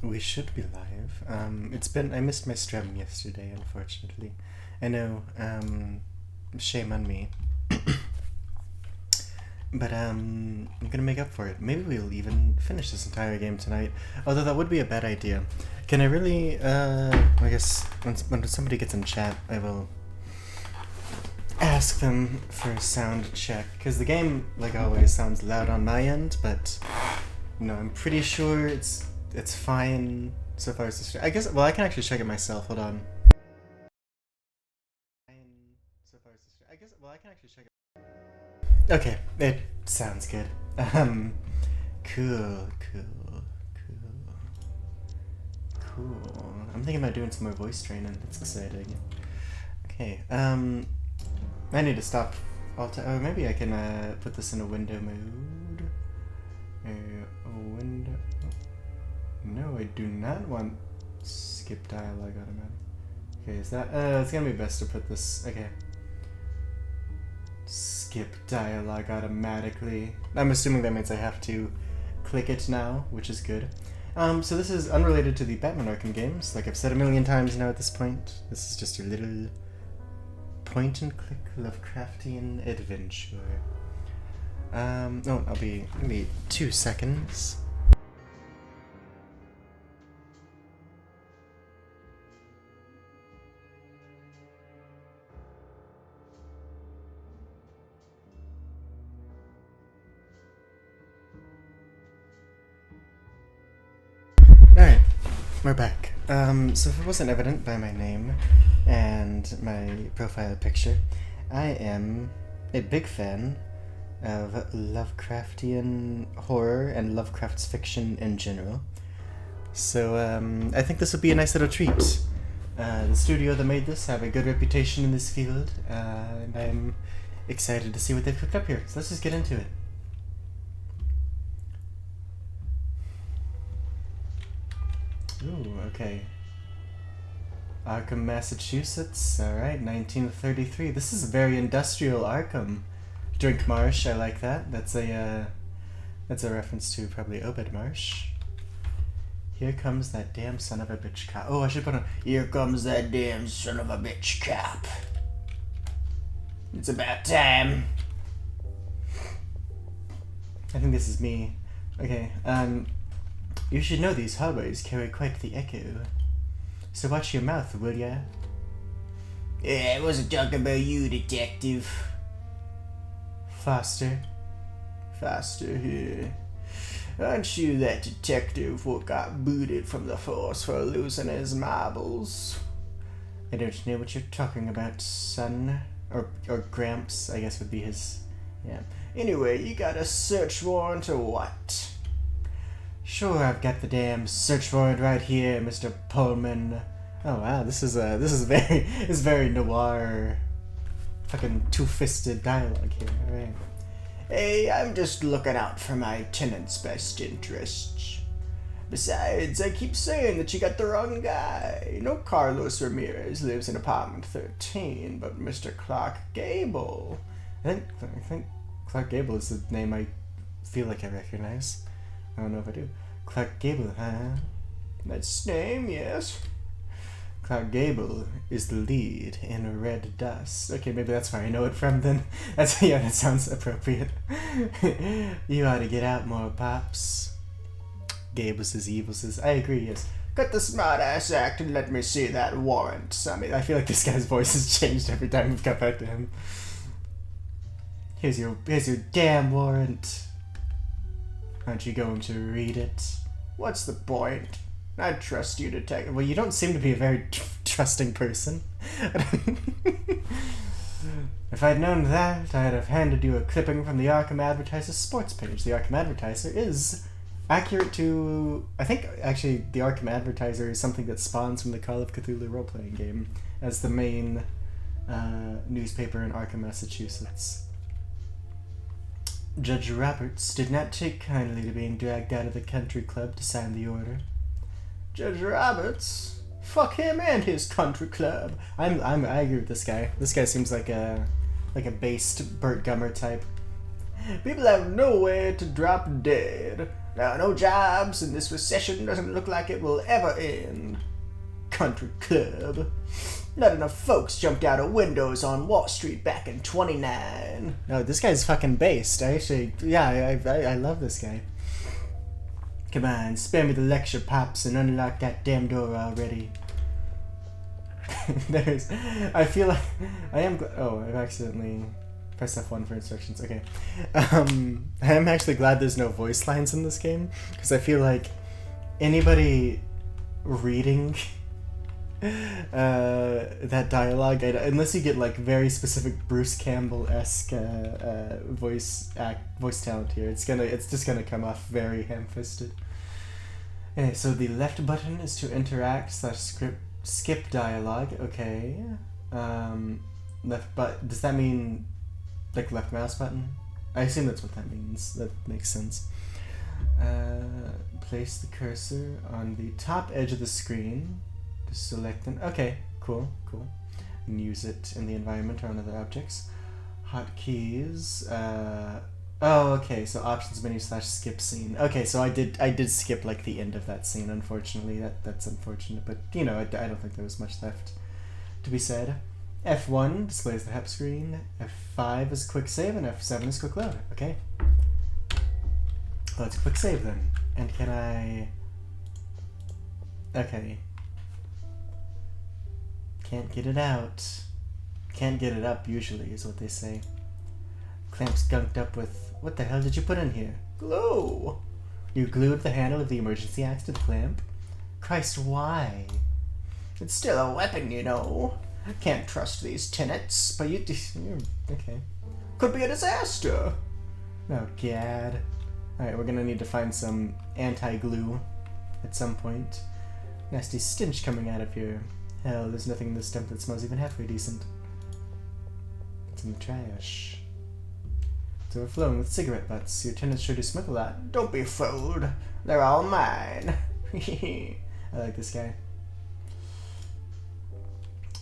We should be live. I missed my stream yesterday, unfortunately. I know, shame on me. But, I'm gonna make up for it. Maybe we'll even finish this entire game tonight. Although that would be a bad idea. Can I really, I guess, when somebody gets in chat, I will ask them for a sound check. Because the game, like always, sounds loud on my end, but, I'm pretty sure it's fine so far as this. I guess. Well, I can actually check it myself. Hold on. I guess. Well, I can actually check it. Okay, it sounds good. Cool. I'm thinking about doing some more voice training. That's exciting. Okay. I need to stop. Oh, maybe I can put this in a window mode. A window. No, I do not want skip dialogue automatic. Okay, is that it's gonna be best to put this. Okay. Skip dialogue automatically. I'm assuming that means I have to click it now, which is good. So this is unrelated to the Batman Arkham games. Like I've said a million times now at this point. This is just your little point and click Lovecraftian adventure. I'll be maybe 2 seconds. Alright, we're back. So if it wasn't evident by my name and my profile picture, I am a big fan of Lovecraftian horror and Lovecraft's fiction in general. So I think this would be a nice little treat. The studio that made this have a good reputation in this field, and I'm excited to see what they've cooked up here. So let's just get into it. Ooh, okay. Arkham, Massachusetts. Alright, 1933. This is very industrial Arkham. Drink Marsh, I like that. That's a reference to probably Obed Marsh. Here comes that damn son of a bitch cop. Oh, I should put on. Here comes that damn son of a bitch cop. It's about time. I think this is me. Okay, you should know these hallways carry quite the echo. So watch your mouth, will ya? Yeah, I wasn't talking about you, detective. Faster here. Aren't you that detective who got booted from the force for losing his marbles? I don't know what you're talking about, son. Or Gramps, I guess would be his... Yeah. Anyway, you got a search warrant or what? Sure, I've got the damn search warrant right here, Mr. Pullman. Oh wow, this is very noir, fucking two-fisted dialogue here. All right. Hey, I'm just looking out for my tenant's best interests. Besides, I keep saying that you got the wrong guy. No Carlos Ramirez lives in apartment 13, but Mr. Clark Gable. I think Clark Gable is the name I feel like I recognize. I don't know if I do. Clark Gable, huh? That's name, yes. Clark Gable is the lead in Red Dust. Okay, maybe that's where I know it from then. That sounds appropriate. You ought to get out more, Pops. Gable says, Evil says, I agree, yes. Cut the smart-ass act and let me see that warrant. I feel like this guy's voice has changed every time we've got back to him. Here's your damn warrant. Aren't you going to read it? What's the point? I trust you, detective. Well, you don't seem to be a very trusting person. If I'd known that, I'd have handed you a clipping from the Arkham Advertiser's sports page. The Arkham Advertiser is accurate to... I think, actually, the Arkham Advertiser is something that spawns from the Call of Cthulhu role-playing game as the main newspaper in Arkham, Massachusetts. Judge Roberts did not take kindly to being dragged out of the country club to sign the order. Judge Roberts? Fuck him and his country club. I agree with this guy. This guy seems like a based Burt Gummer type. People have nowhere to drop dead. No jobs, and this recession doesn't look like it will ever end. Country club. Not enough folks jumped out of windows on Wall Street back in 29. No, this guy's fucking based. I love this guy. Come on, spare me the lecture, Pops, and unlock that damn door already. I feel like I've accidentally pressed F1 for instructions. Okay. I am actually glad there's no voice lines in this game, because I feel like anybody reading that dialogue, unless you get like very specific Bruce Campbell-esque voice talent here, it's just gonna come off very ham-fisted. Okay, so the left button is to interact / skip dialogue. Okay. Left but does that mean like left mouse button? I assume that's what that means. That makes sense. Place the cursor on the top edge of the screen. Select them. Okay, cool. And use it in the environment or on other objects. Hotkeys. Okay, so options menu / skip scene. Okay, so I did skip like the end of that scene, unfortunately. That's unfortunate, but you know, I don't think there was much left to be said. F1 displays the HEP screen, F5 is quick save, and F7 is quick load. Okay. Let's quick save then. And can I... Okay. Can't get it out. Can't get it up, usually, is what they say. Clamp's gunked up with... What the hell did you put in here? Glue! You glued the handle of the emergency axe to the clamp? Christ, why? It's still a weapon, you know. Can't trust these tenants, but you're okay. Could be a disaster. Oh, gad. Alright, we're gonna need to find some anti-glue at some point. Nasty stench coming out of here. Hell, there's nothing in this dump that smells even halfway decent. It's in the trash. It's overflowing with cigarette butts. Your tenants sure do smoke a lot. Don't be fooled. They're all mine. I like this guy.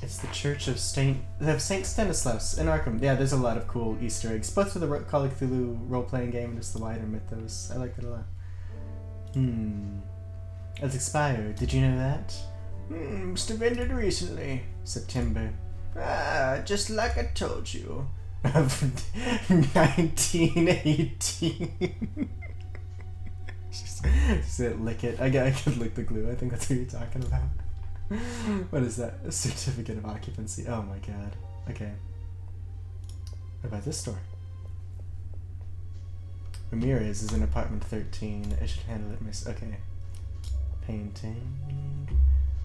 It's the Church of Saint Stanislaus in Arkham. Yeah, there's a lot of cool Easter eggs, both for the Call of Cthulhu role-playing game and just the wider mythos. I like that a lot. It's expired. Did you know that? Must have ended recently. September. Just like I told you. Of 1918. She said lick it. I could lick the glue. I think that's what you're talking about. What is that? A certificate of occupancy. Oh my god. Okay. What about this store? Ramirez is in apartment 13. I should handle it, miss. Okay. Painting.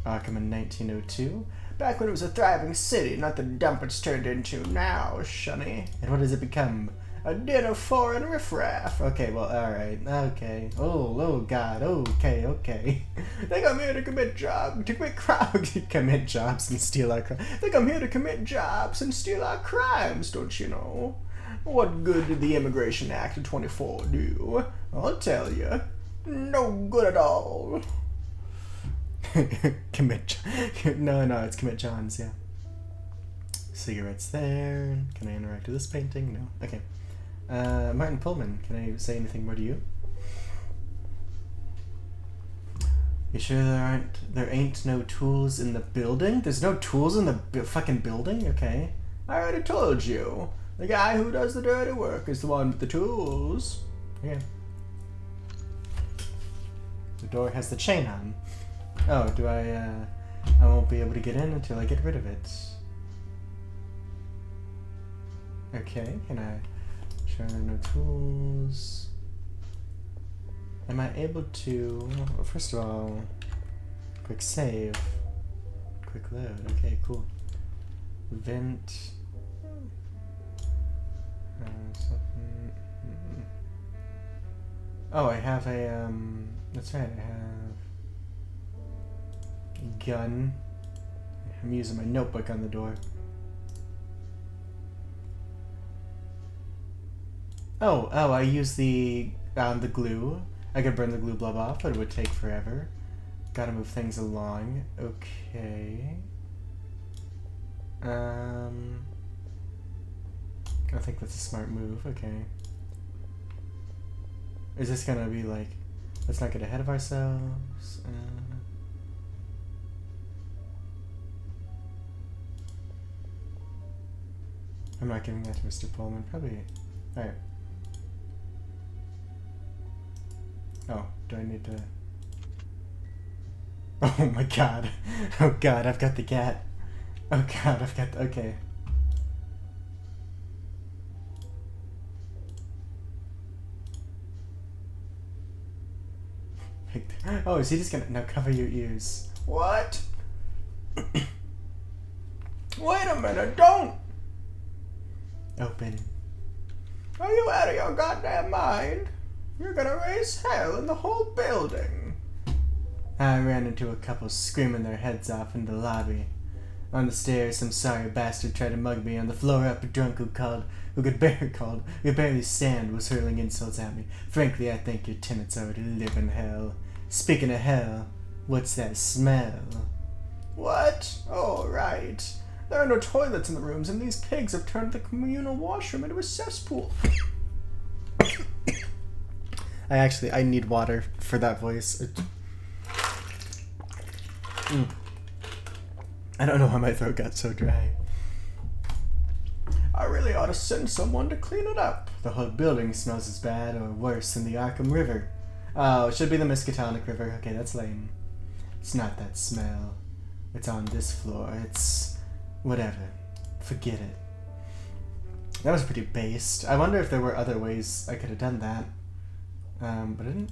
Arkham in 1902. Back when it was a thriving city, not the dump it's turned into now, shunny. And what has it become? A den of foreign riffraff. Okay, well, alright. Okay. Oh god. Okay. They come here to commit jobs and steal our crimes. They come here to commit jobs and steal our crimes, don't you know? What good did the Immigration Act of 24 do? I'll tell you. No good at all. No, it's commit Johns, yeah. Cigarettes there. Can I interact with this painting? No. Okay. Martin Pullman, can I say anything more to you? You sure there ain't no tools in the building? There's no tools in the fucking building? Okay. I already told you. The guy who does the dirty work is the one with the tools. Okay. The door has the chain on. Oh, do I won't be able to get in until I get rid of it. Okay, can I... Sure, no tools. Am I able to... Well, first of all, quick save. Quick load. Okay, cool. Vent. Something. Oh, I have a, that's right, I have a gun. I'm using my notebook on the door. Oh, I use the glue. I could burn the glue blob off, but it would take forever. Gotta move things along. Okay. I think that's a smart move. Okay. Is this gonna be like... Let's not get ahead of ourselves. I'm not giving that to Mr. Pullman. Probably. Alright. Oh, do I need to... Oh my god. Oh god, I've got the cat. Oh god, I've got... Okay. Oh, is he just gonna... No, cover your ears. What? Wait a minute, don't! Open. Are you out of your goddamn mind? You're gonna raise hell in the whole building. I ran into a couple screaming their heads off in the lobby. On the stairs, some sorry bastard tried to mug me. On the floor up, a drunk who could barely stand was hurling insults at me. Frankly, I think your tenants already live in hell. Speaking of hell, what's that smell? What? Oh, right. There are no toilets in the rooms, and these pigs have turned the communal washroom into a cesspool. I need water for that voice. I don't know how my throat got so dry. I really ought to send someone to clean it up. The whole building smells as bad or worse than the Arkham River. Oh, it should be the Miskatonic River. Okay, that's lame. It's not that smell. It's on this floor. It's... whatever. Forget it. That was pretty based. I wonder if there were other ways I could have done that. But it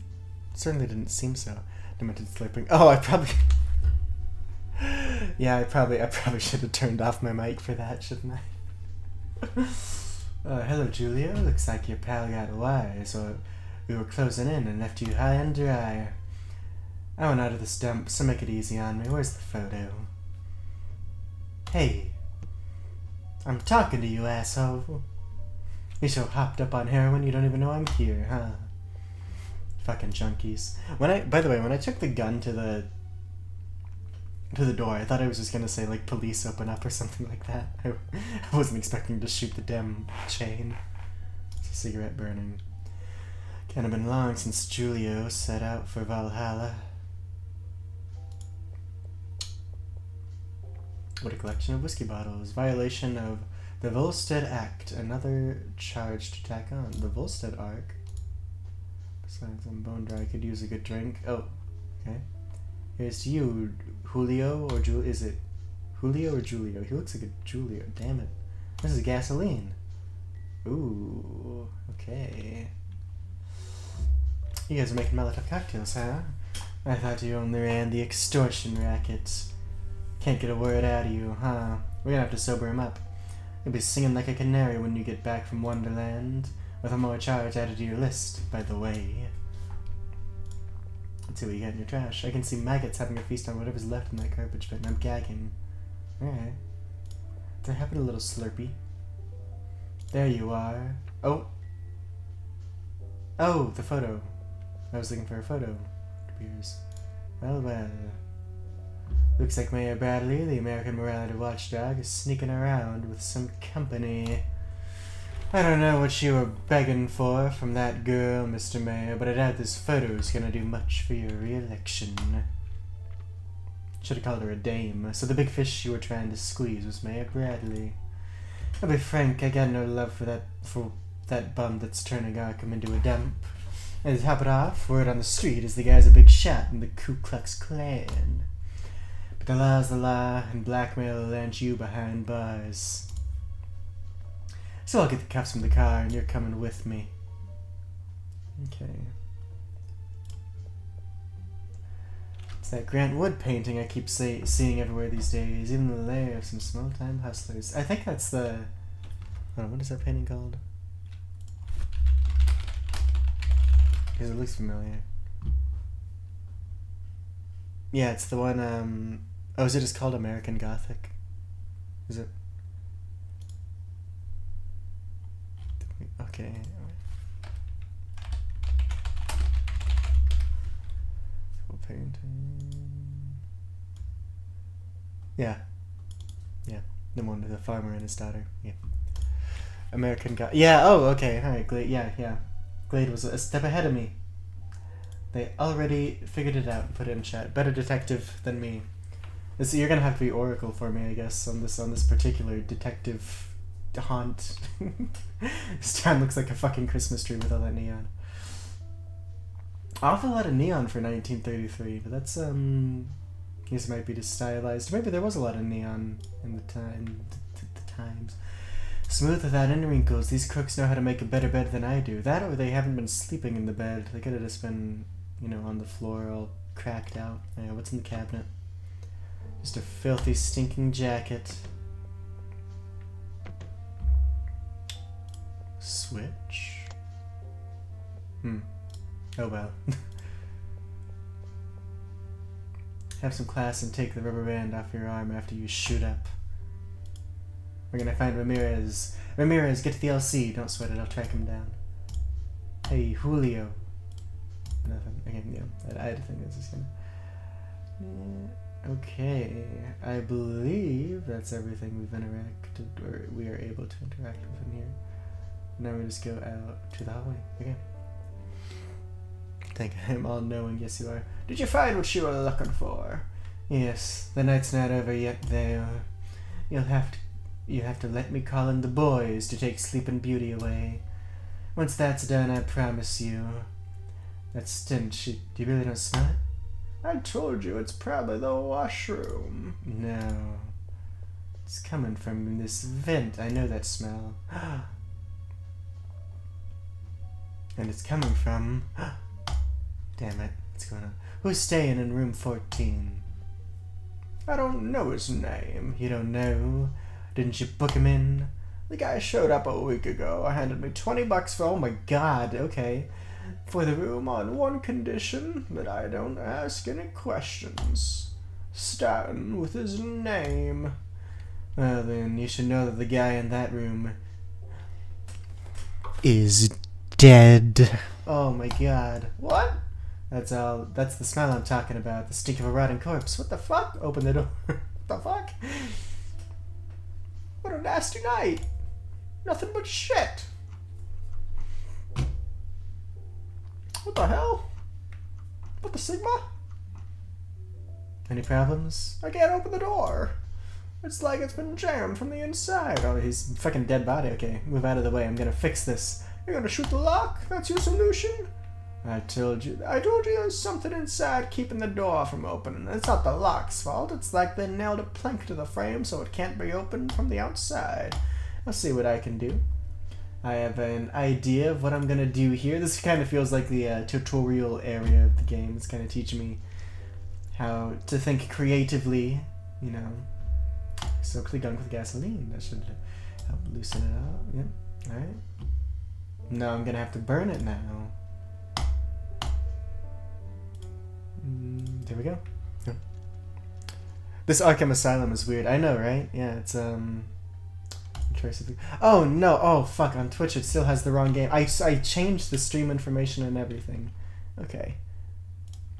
certainly didn't seem so. Demented slurping. Oh, I probably... Yeah, I probably should have turned off my mic for that, shouldn't I? Hello, Julia. Looks like your pal got wise, or we were closing in and left you high and dry. I went out of this dump, so make it easy on me. Where's the photo? Hey. I'm talking to you, asshole. You're so hopped up on heroin you don't even know I'm here, huh? Fucking junkies. By the way, when I took the gun to the door, I thought I was just gonna say, like, police open up or something like that. I wasn't expecting to shoot the damn chain. It's a cigarette burning. Can't have been long since Julio set out for Valhalla. What a collection of whiskey bottles. Violation of the Volstead Act. Another charge to tack on. The Volstead Arc. Besides, I'm bone dry. I could use a good drink. Oh, okay. Here's to you, Julio, or Julio. Is it Julio or Julio? He looks like a Julio. Damn it. This is gasoline. Ooh, okay. You guys are making Molotov cocktails, huh? I thought you only ran the extortion rackets. Can't get a word out of you, huh? We're gonna have to sober him up. You'll be singing like a canary when you get back from Wonderland, with a more charge added to your list, by the way. Let's see what you got in your trash. I can see maggots having a feast on whatever's left in that garbage bin. I'm gagging. Alright. They're having a little slurpee. There you are. Oh! Oh, the photo. I was looking for a photo. It appears. Well, well. Looks like Mayor Bradley, the American Morality Watchdog, is sneaking around with some company. I don't know what you were begging for from that girl, Mr. Mayor, but I doubt this photo's gonna do much for your re-election. Should have called her a dame. So the big fish you were trying to squeeze was Mayor Bradley. I'll be frank, I got no love for that bum that's turning Arkham into a dump. And to top it off, word on the street is the guy's a big shot in the Ku Klux Klan. But the law's the law, and blackmail will land you behind bars. So I'll get the cuffs from the car, and you're coming with me. Okay. It's that Grant Wood painting I keep seeing everywhere these days, even the lair of some small-time hustlers. I think that's the... Hold on, what is that painting called? Because it looks familiar. Yeah, it's the one, Oh, is it just called American Gothic? Is it? Okay. Painting. Yeah. Yeah. The one with the farmer and his daughter. Yeah. American Gothic. Yeah, oh, okay. Alright, Glade. Yeah, yeah. Glade was a step ahead of me. They already figured it out and put it in chat. Better detective than me. You're gonna have to be Oracle for me, I guess, on this particular detective haunt. This town looks like a fucking Christmas tree with all that neon. Awful lot of neon for 1933, but that's I guess it might be just stylized. Maybe there was a lot of neon in the times. Smooth without any wrinkles. These crooks know how to make a better bed than I do. That or they haven't been sleeping in the bed. They could have just been, you know, on the floor all cracked out. Yeah, what's in the cabinet? Just a filthy, stinking jacket. Switch? Oh well. Have some class and take the rubber band off your arm after you shoot up. We're gonna find Ramirez. Ramirez, get to the LC. Don't sweat it, I'll track him down. Hey, Julio. Nothing. Again, yeah. I had to think this is gonna... Yeah, okay. I believe that's everything we've interacted, or we are able to interact with in here. Now we just go out to the hallway. Okay. Think I'm all knowing. Yes, you are. Did you find what you were looking for? Yes. The night's not over yet, though. You have to let me call in the boys to take Sleeping Beauty away. Once that's done, I promise you. That stench, you really don't smell it? I told you, it's probably the washroom. No. It's coming from this vent. I know that smell. And it's coming from... Damn it. What's going on? Who's staying in room 14? I don't know his name. You don't know? Didn't you book him in? The guy showed up a week ago. Handed me $20 for... Oh my god, okay. For the room on one condition, that I don't ask any questions. Starting with his name. Well then, you should know that the guy in that room is dead. Oh my god. What? That's the smell I'm talking about. The stink of a rotting corpse. What the fuck? Open the door. What the fuck? What a nasty night. Nothing but shit. What the hell? What the Sigma? Any problems? I can't open the door. It's like it's been jammed from the inside. Oh, he's fucking dead body. Okay, move out of the way. I'm gonna fix this. You're gonna shoot the lock? That's your solution? I told you there's something inside keeping the door from opening. It's not the lock's fault. It's like they nailed a plank to the frame so it can't be opened from the outside. I'll see what I can do. I have an idea of what I'm gonna do here. This kind of feels like the tutorial area of the game. It's kind of teaching me how to think creatively, you know. So click on with gasoline. That should help loosen it up. Yep. Alright. No, I'm gonna have to burn it now. There we go. Yep. This Arkham Asylum is weird. I know, right? Yeah, it's Oh no! Oh fuck! On Twitch it still has the wrong game. I changed the stream information and everything. Okay.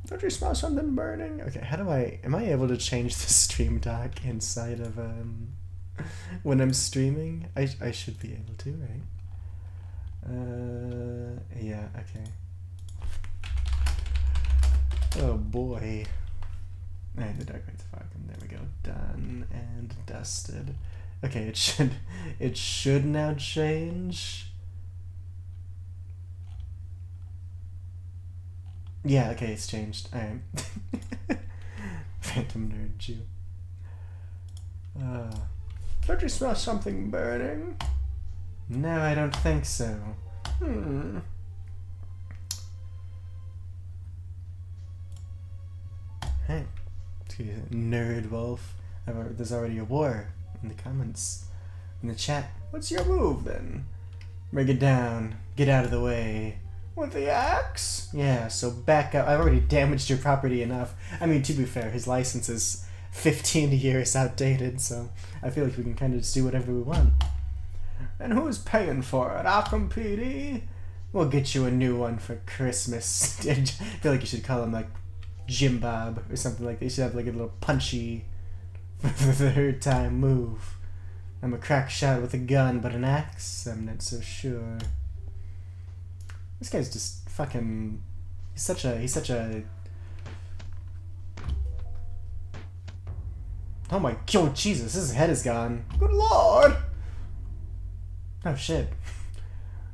Don't you smell something burning? Okay, how do I... Am I able to change the stream dock inside of when I'm streaming? I should be able to, right? Yeah. Okay. Oh boy. And the Dark Rites of Arkham. There we go. Done and dusted. Okay, it should now change. Yeah, okay, it's changed. Alright. Phantom Nerd Jew. Don't you smell something burning? No, I don't think so. Hey, Nerd Wolf. There's already a war in the comments. In the chat. What's your move then? Bring it down. Get out of the way. With the axe? Yeah, so back up. I've already damaged your property enough. I mean, to be fair, his license is 15 years outdated, so I feel like we can kind of just do whatever we want. And who's paying for it? Arkham PD? We'll get you a new one for Christmas. I feel like you should call him, like, Jim Bob or something like that. You should have, like, a little punchy, for the third time move. I'm a crack shot with a gun, but an axe? I'm not so sure. This guy's just fucking He's such a... Oh my god, Jesus, his head is gone. Good lord! Oh shit.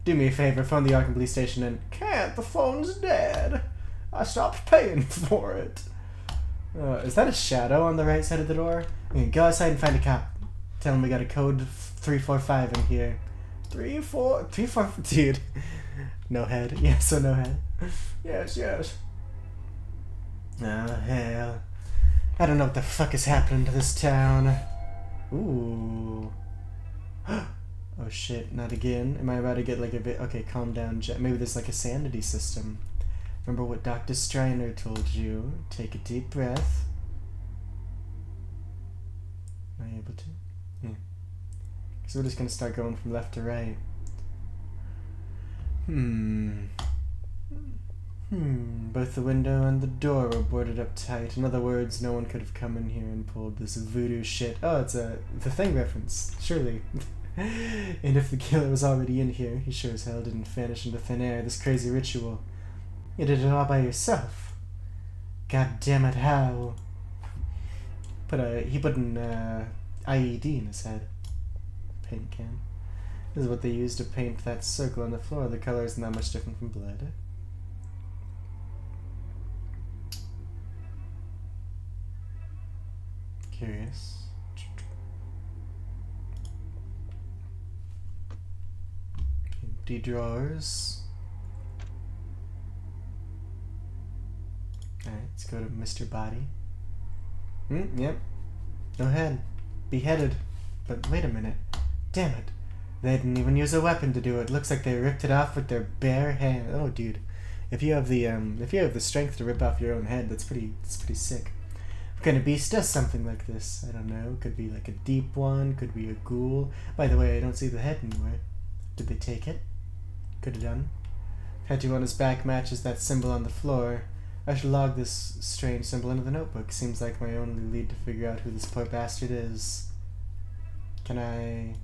Do me a favor, phone the Arkham police station and... Can't, the phone's dead. I stopped paying for it. Is that a shadow on the right side of the door? Okay, go outside and find a cop. Tell him we got a code 345 in here. 3-4... Dude. No head. Yeah, so no head. Yes, yes. Oh, hell. I don't know what the fuck is happening to this town. Ooh. Oh shit, not again. Am I about to get like a bit... Okay, calm down, Jet. Maybe there's like a sanity system. Remember what Dr. Striner told you. Take a deep breath. Am I able to? Yeah. So we're just gonna start going from left to right. Both the window and the door were boarded up tight. In other words, no one could have come in here and pulled this voodoo shit. Oh, it's the Thing reference. Surely. And if the killer was already in here, he sure as hell didn't vanish into thin air. This crazy ritual. You did it all by yourself. God damn it, how? He put an IED in his head. Paint can. This is what they used to paint that circle on the floor. The color isn't that much different from blood. Curious. Empty drawers. Alright, let's go to Mr. Body. Yep. No head. Beheaded. But wait a minute. Damn it. They didn't even use a weapon to do it. Looks like they ripped it off with their bare hand. Oh, dude. If you have the strength to rip off your own head, that's pretty sick. What kind of beast does something like this? I don't know. Could be like a deep one. Could be a ghoul. By the way, I don't see the head anywhere. Did they take it? Could have done. Tattoo on his back matches that symbol on the floor. I should log this strange symbol into the notebook. Seems like my only lead to figure out who this poor bastard is. Can I...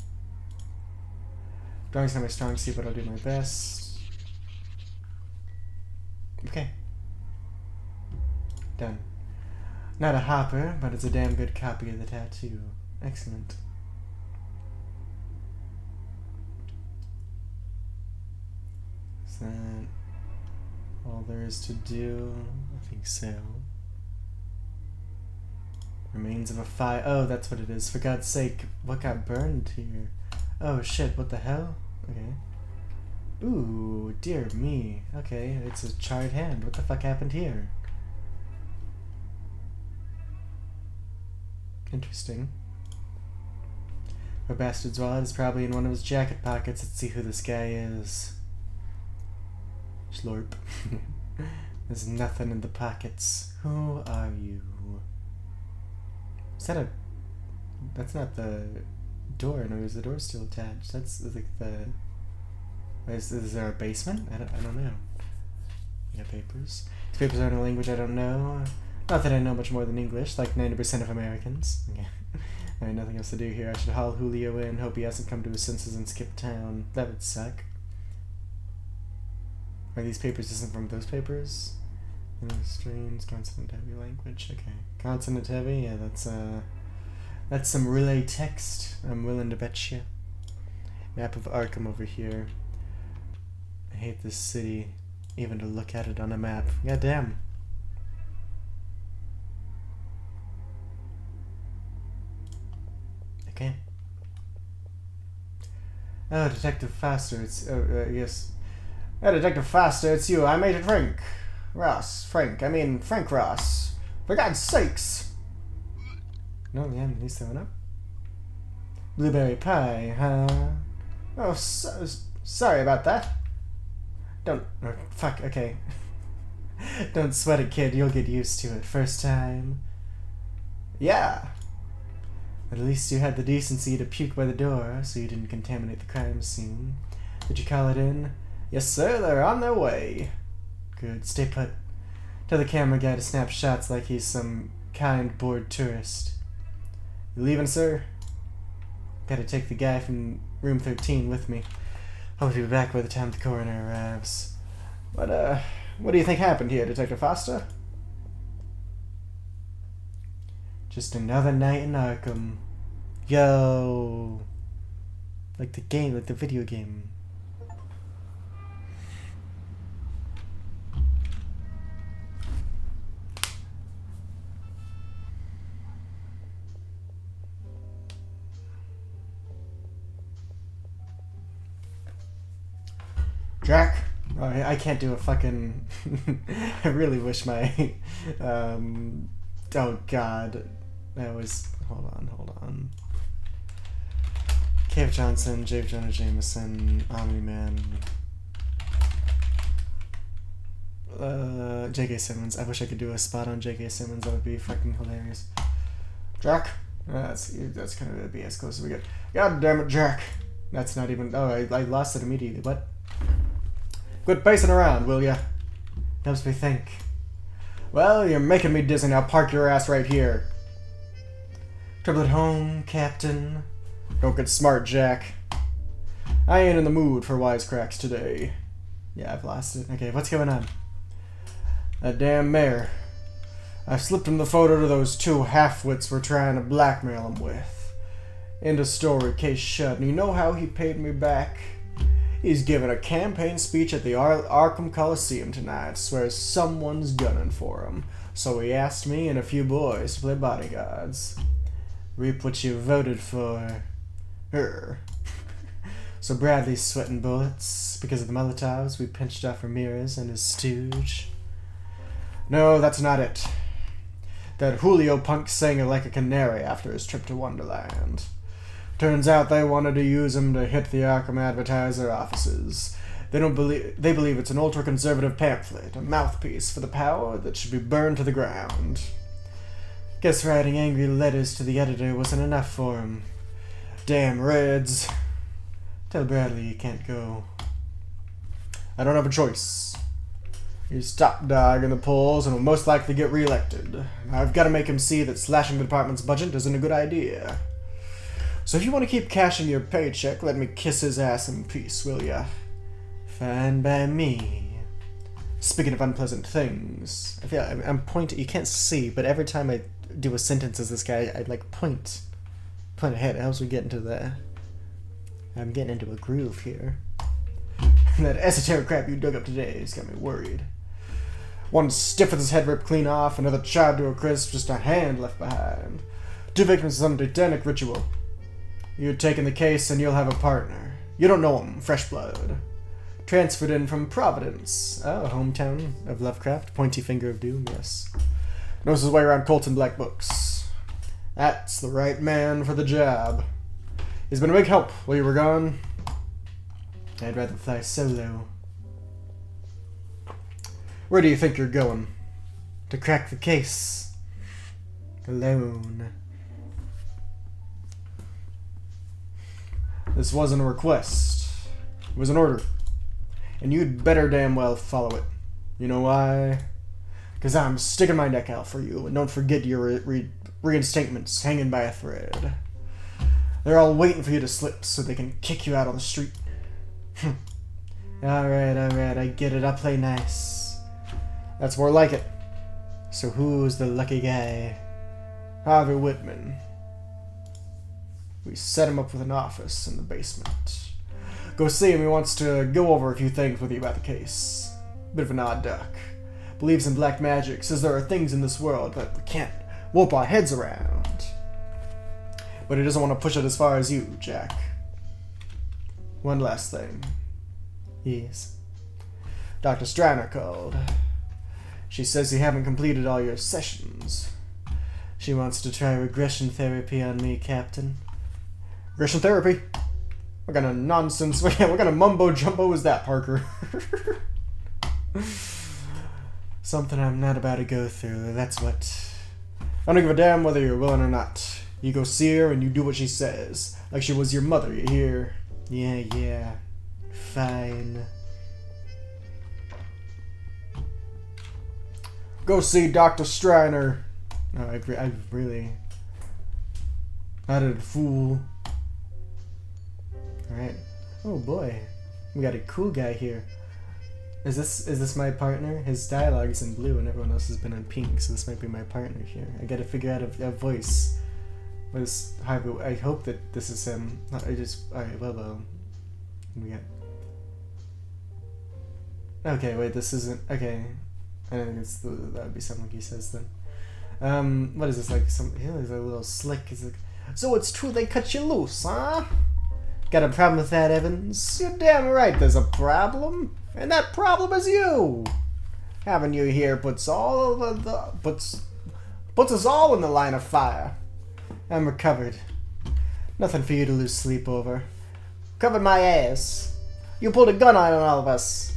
Drawing's not my strong suit, but I'll do my best. Okay. Done. Not a hopper, but it's a damn good copy of the tattoo. Excellent. Is that all there is to do? I think so. Remains of a fire. Oh, that's what it is. For God's sake, what got burned here? Oh shit, what the hell? Okay. Ooh, dear me. Okay, it's a charred hand. What the fuck happened here? Interesting. Our bastard's wallet is probably in one of his jacket pockets. Let's see who this guy is. Slurp. There's nothing in the pockets. Who are you? Is that a... That's not the door. No, is the door still attached? That's like the... Is there a basement? I don't know. We got papers. These papers are in a language I don't know. Not that I know much more than English, like 90% of Americans. Okay. Alright, nothing else to do here. I should haul Julio in, hope he hasn't come to his senses and skip town. That would suck. Are these papers different from those papers? Strains, consonant heavy language. Okay. Consonant heavy? Yeah, that's some relay text. I'm willing to bet you. Map of Arkham over here. I hate this city, even to look at it on a map. God damn. Okay. Oh, Detective Foster, it's... yes. Oh, Detective Foster, it's you. I'm Agent Frank. Frank Ross. For God's sakes! No, yeah, he's throwing up. Blueberry pie, huh? Oh, sorry about that. Don't... Oh, fuck, okay. Don't sweat it, kid. You'll get used to it. First time. Yeah. But at least you had the decency to puke by the door, so you didn't contaminate the crime scene. Did you call it in? Yes, sir. They're on their way. Good. Stay put. Tell the camera guy to snap shots like he's some kind, bored tourist. You leaving, sir? Gotta take the guy from room 13 with me. Hope to be back by the time the coroner arrives. What What do you think happened here, Detective Foster? Just another night in Arkham. Yo. Like the game, like the video game. Jack? Oh, I can't do a fucking... I really wish my... Oh god. That was... Hold on. Cave Johnson, J. Jonah Jameson, Omni-Man... J.K. Simmons. I wish I could do a spot on J.K. Simmons. That would be fucking hilarious. Jack? That's kind of be as close as we get. God damn it, Jack. That's not even... Oh, I lost it immediately. What? Quit pacing around, will ya? Helps me think. Well, you're making me dizzy now. Park your ass right here. Trouble at home, Captain? Don't get smart, Jack. I ain't in the mood for wisecracks today. Yeah, I've lost it. Okay, what's going on? That damn mayor. I slipped him the photo to those two half-wits we're trying to blackmail him with. End of story, case shut. And you know how he paid me back? He's giving a campaign speech at the Arkham Coliseum tonight. Swears someone's gunning for him. So he asked me and a few boys to play bodyguards. Reap what you voted for. Her. So Bradley's sweating bullets because of the Molotovs we pinched off Ramirez and his stooge. No, that's not it. That Julio punk sang like a canary after his trip to Wonderland. Turns out they wanted to use him to hit the Arkham Advertiser offices. They believe it's an ultra-conservative pamphlet, a mouthpiece for the power that should be burned to the ground. Guess writing angry letters to the editor wasn't enough for him. Damn Reds. Tell Bradley he can't go. I don't have a choice. He's top dog in the polls and will most likely get reelected. I've got to make him see that slashing the department's budget isn't a good idea. So if you want to keep cashing your paycheck, let me kiss his ass in peace, will ya? Fine by me. Speaking of unpleasant things, I feel I'm pointing. You can't see, but every time I do a sentence as this guy, I like point ahead. It helps me get into the. I'm getting into a groove here. That esoteric crap you dug up today has got me worried. One stiff with his head ripped clean off, another charred to a crisp, just a hand left behind. Two victims of some satanic ritual. You're taking the case and you'll have a partner. You don't know him, fresh blood. Transferred in from Providence. Oh, hometown of Lovecraft, pointy finger of doom, yes. Knows his way around Colton Black books. That's the right man for the job. He's been a big help while you were gone. I'd rather fly solo. Where do you think you're going? To crack the case. Alone. This wasn't a request. It was an order. And you'd better damn well follow it. You know why? Because I'm sticking my neck out for you, and don't forget your reinstatements hanging by a thread. They're all waiting for you to slip so they can kick you out on the street. Alright, I get it. I'll play nice. That's more like it. So who's the lucky guy? Harvey Whitman. We set him up with an office in the basement. Go see him. He wants to go over a few things with you about the case. Bit of an odd duck. Believes in black magic. Says there are things in this world that we can't whoop our heads around. But he doesn't want to push it as far as you, Jack. One last thing. Yes. Dr. Striner called. She says you haven't completed all your sessions. She wants to try regression therapy on me, Captain. Regression therapy? What kind of nonsense, what kind of mumbo-jumbo is that, Parker? Something I'm not about to go through, that's what. I don't give a damn whether you're willing or not. You go see her and you do what she says. Like she was your mother, you hear? Yeah. Fine. Go see Dr. Striner. Oh, I've really added a fool. Alright. Oh boy. We got a cool guy here. Is this my partner? His dialogue is in blue and everyone else has been in pink, so this might be my partner here. I gotta figure out a voice. I hope that this is him. Alright, well. We got... Okay, wait, this isn't... Okay. I think that would be something he says then. What is this, like he's a little slick. He's like, so it's true they cut you loose, huh? Got a problem with that, Evans? You're damn right there's a problem. And that problem is you. Having you here puts us all in the line of fire. I'm recovered. Nothing for you to lose sleep over. Covered my ass. You pulled a gun on all of us.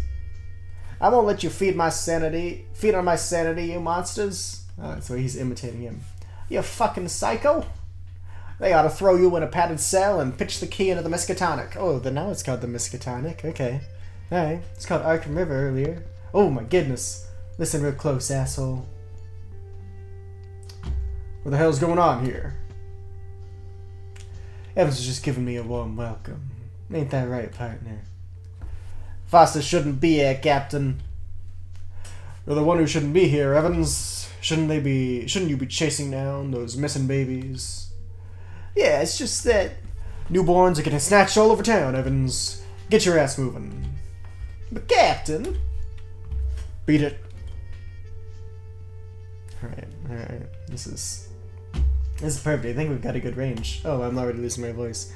I won't let you feed on my sanity, you monsters. Oh, so he's imitating him. You fucking psycho. They ought to throw you in a padded cell and pitch the key into the Miskatonic. Oh, now it's called the Miskatonic. Okay. Alright. It's called Arkham River earlier. Oh my goodness. Listen real close, asshole. What the hell's going on here? Evans is just giving me a warm welcome. Ain't that right, partner? Foster shouldn't be here, Captain. You're the one who shouldn't be here, Evans. Shouldn't you be chasing down those missing babies? Yeah, it's just that newborns are getting snatched all over town, Evans. Get your ass moving. But Captain, beat it. Alright. This is perfect. I think we've got a good range. Oh, I'm already losing my voice.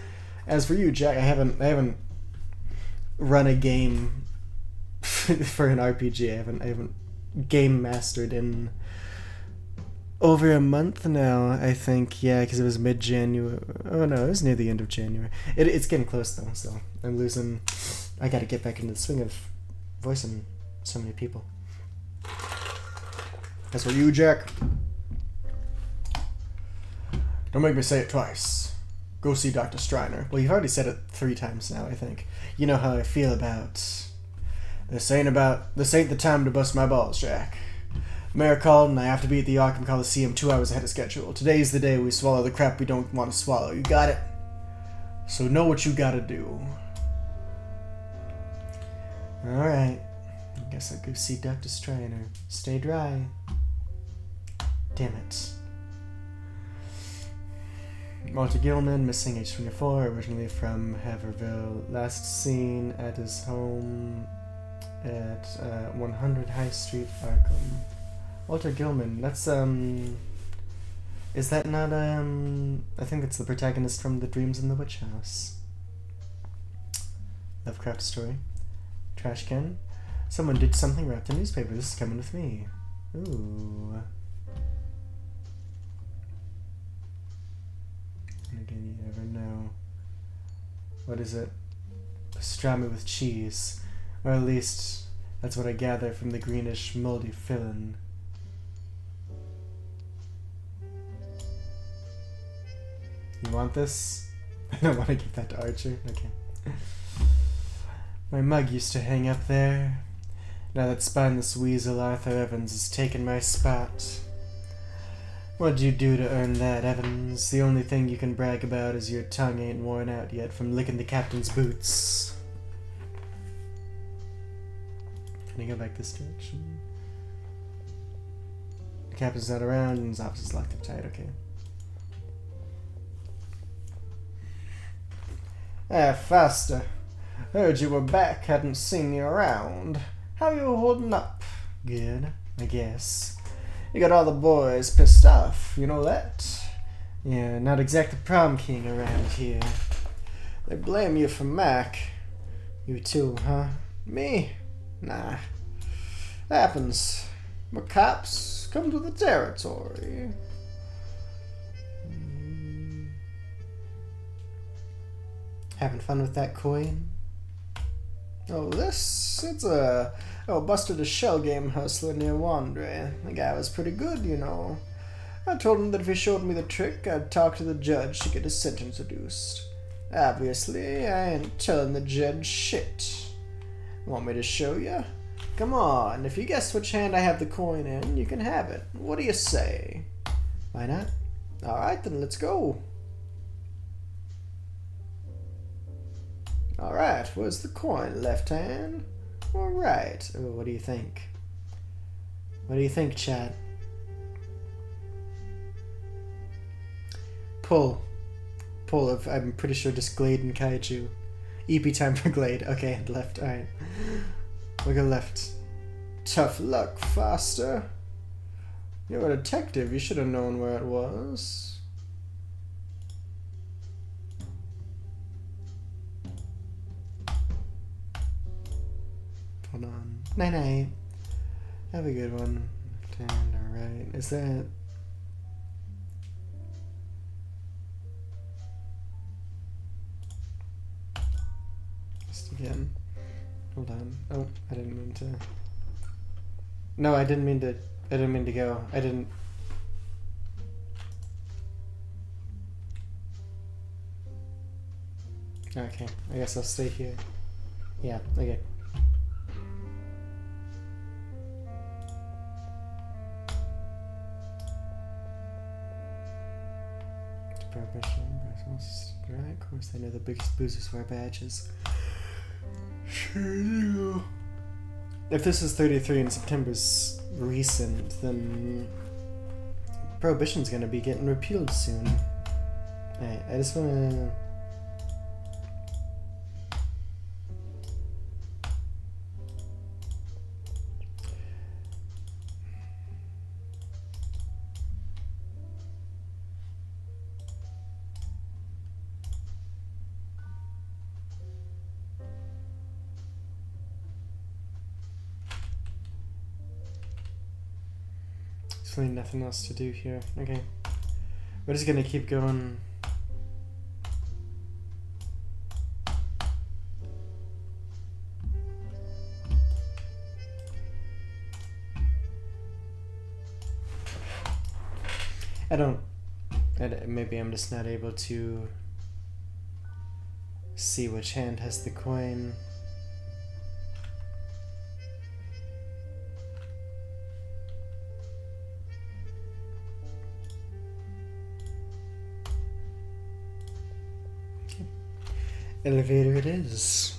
As for you, Jack, I haven't run a game for an RPG. I haven't game mastered in over a month now, I think. Yeah, because it was mid-January. Oh no, it was near the end of January. It's getting close though, so I'm losing. I gotta get back into the swing of voicing so many people. As for you, Jack, don't make me say it twice. Go see Dr. Striner. Well, you've already said it 3 times now, I think. You know how I feel about... This ain't the time to bust my balls, Jack. Mayor called and I have to be at the Arkham Coliseum 2 hours ahead of schedule. Today's the day we swallow the crap we don't want to swallow. You got it? So know what you gotta do. Alright. I guess I'll go see Dr. Striner. Stay dry. Damn it. Walter Gilman, missing age 24, originally from Haverhill. Last seen at his home at 100 High Street, Arkham. Walter Gilman, that's, is that not, I think that's the protagonist from The Dreams in the Witch House. Lovecraft story. Trash can. Someone did something wrapped in newspaper. This is coming with me. Ooh. And again, you never know. What is it? Pastrami with cheese. Or at least, that's what I gather from the greenish, moldy filling. You want this? I don't want to give that to Archer. Okay. My mug used to hang up there. Now that spineless weasel Arthur Evans has taken my spot. What'd you do to earn that, Evans? The only thing you can brag about is your tongue ain't worn out yet from licking the captain's boots. Can I go back this direction? The captain's not around and his office is locked up tight. Okay. Foster. Heard you were back, hadn't seen you around. How you holding up? Good, I guess. You got all the boys pissed off, you know that? Yeah, not exactly prom king around here. They blame you for Mac. You too, huh? Me? Nah. Happens. But cops come to the territory. Having fun with that coin? Oh, it's a busted a shell game hustler near Wandre. The guy was pretty good, you know. I told him that if he showed me the trick, I'd talk to the judge to get his sentence reduced. Obviously, I ain't telling the judge shit. Want me to show you? Come on, if you guess which hand I have the coin in, you can have it. What do you say? Why not? Alright, then let's go. Alright, where's the coin? Left hand? Alright. Oh, what do you think? What do you think, chat? Pull. I'm pretty sure just Glade and Kaiju. EP time for Glade. Okay, and left. Alright. We'll go left. Tough luck, faster. You're a detective. You should have known where it was. Hold on. Night. Have a good one. Left hand, alright. Is that... Just again. Hold on. Oh, I didn't mean to... No, I didn't mean to go. I didn't... Okay, I guess I'll stay here. Yeah, okay. Prohibition, right? Of course, they know the biggest boozers wear badges. Sure do. If this is 33 and September's recent, then Prohibition's gonna be getting repealed soon. Alright, I just wanna... There's really nothing else to do here. Okay. We're just gonna keep going. Maybe I'm just not able to see which hand has the coin. Okay. Elevator it is.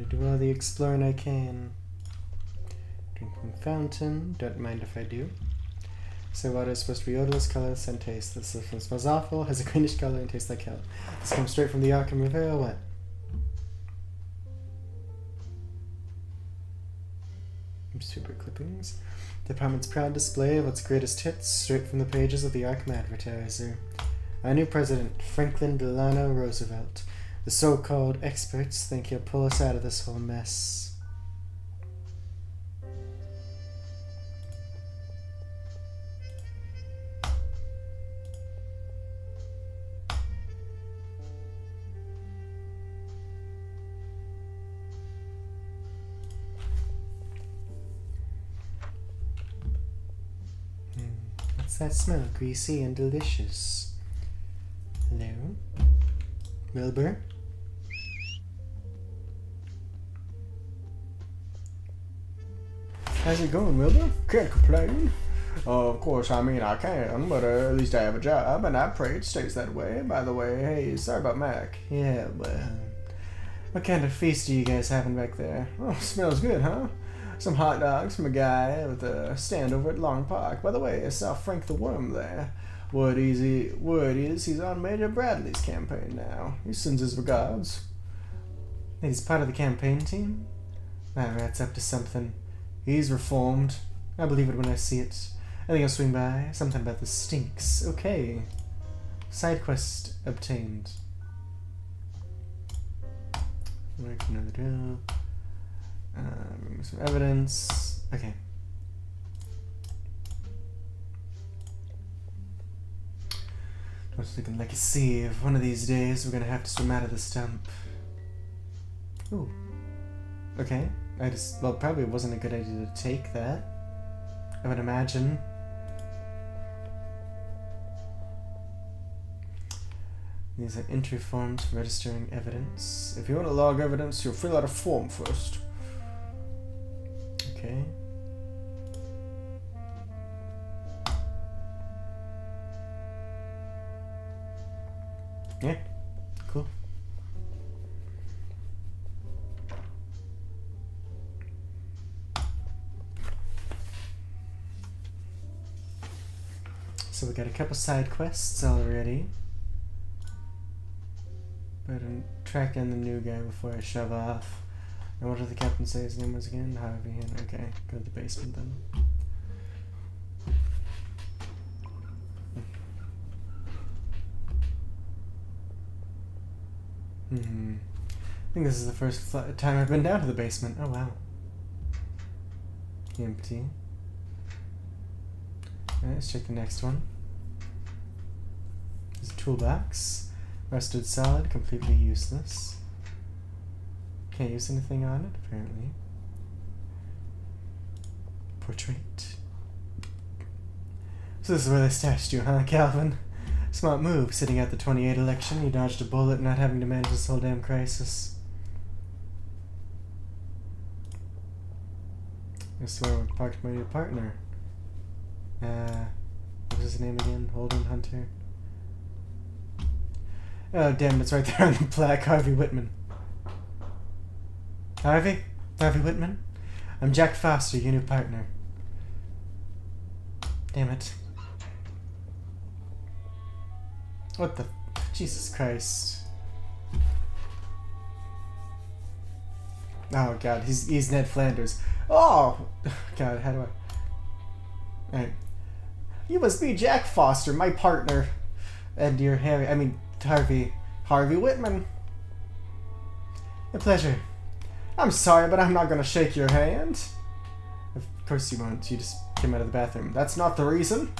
Do all the exploring I can. Drink from fountain. Don't mind if I do. So water is supposed to be odorless, colorless, and taste. This one smells awful, has a greenish color, and tastes like hell. This comes straight from the Arkham River, or what? Super clippings. The department's proud display of its greatest hits, straight from the pages of the Arkham Advertiser. Our new president, Franklin Delano Roosevelt. The so-called experts think he'll pull us out of this whole mess. What's that smell? Greasy and delicious. Hello? Wilbur? How's it going, Wilbur? Can't complain. Of course, I mean, I can, but at least I have a job, and I pray it stays that way. By the way, hey, sorry about Mac. Yeah, well, what kind of feast are you guys having back there? Oh, smells good, huh? Some hot dogs from a guy with a stand over at Long Park. By the way, I saw Frank the Worm there. Word is he's on Major Bradley's campaign now. He sends his regards. He's part of the campaign team? That rat's up to something. He's reformed. I believe it when I see it. I think I'll swing by. Something about the stinks. Okay. Side quest obtained. Another drill. Bring some evidence. Okay. I was looking like a sieve. One of these days we're gonna have to swim out of this dump. Ooh. Okay. Well, probably wasn't a good idea to take that. I would imagine. These are entry forms for registering evidence. If you want to log evidence, you'll fill out a form first. Okay. Yeah, cool. So we got a couple side quests already. Better track down the new guy before I shove off. And what did the captain say his name was again? Harvey. Okay, go to the basement then. I think this is the first time I've been down to the basement. Oh wow. Empty. Alright, let's check the next one. There's a toolbox. Rusted solid, completely useless. Can't use anything on it, apparently. Portrait. So this is where they stashed you, huh, Calvin? Smart move, sitting out the 28 election. You dodged a bullet, not having to manage this whole damn crisis. I swear we parked my new partner. What was his name again? Holden Hunter? Oh, damn, it's right there on the plaque. Harvey Whitman. Harvey? Harvey Whitman? I'm Jack Foster, your new partner. Damn it. What the... Jesus Christ. Oh, God, he's Ned Flanders. Oh! God, how do I... Alright. You must be Jack Foster, my partner. And you're Harvey Whitman. A pleasure. I'm sorry, but I'm not gonna shake your hand. Of course you won't. You just came out of the bathroom. That's not the reason.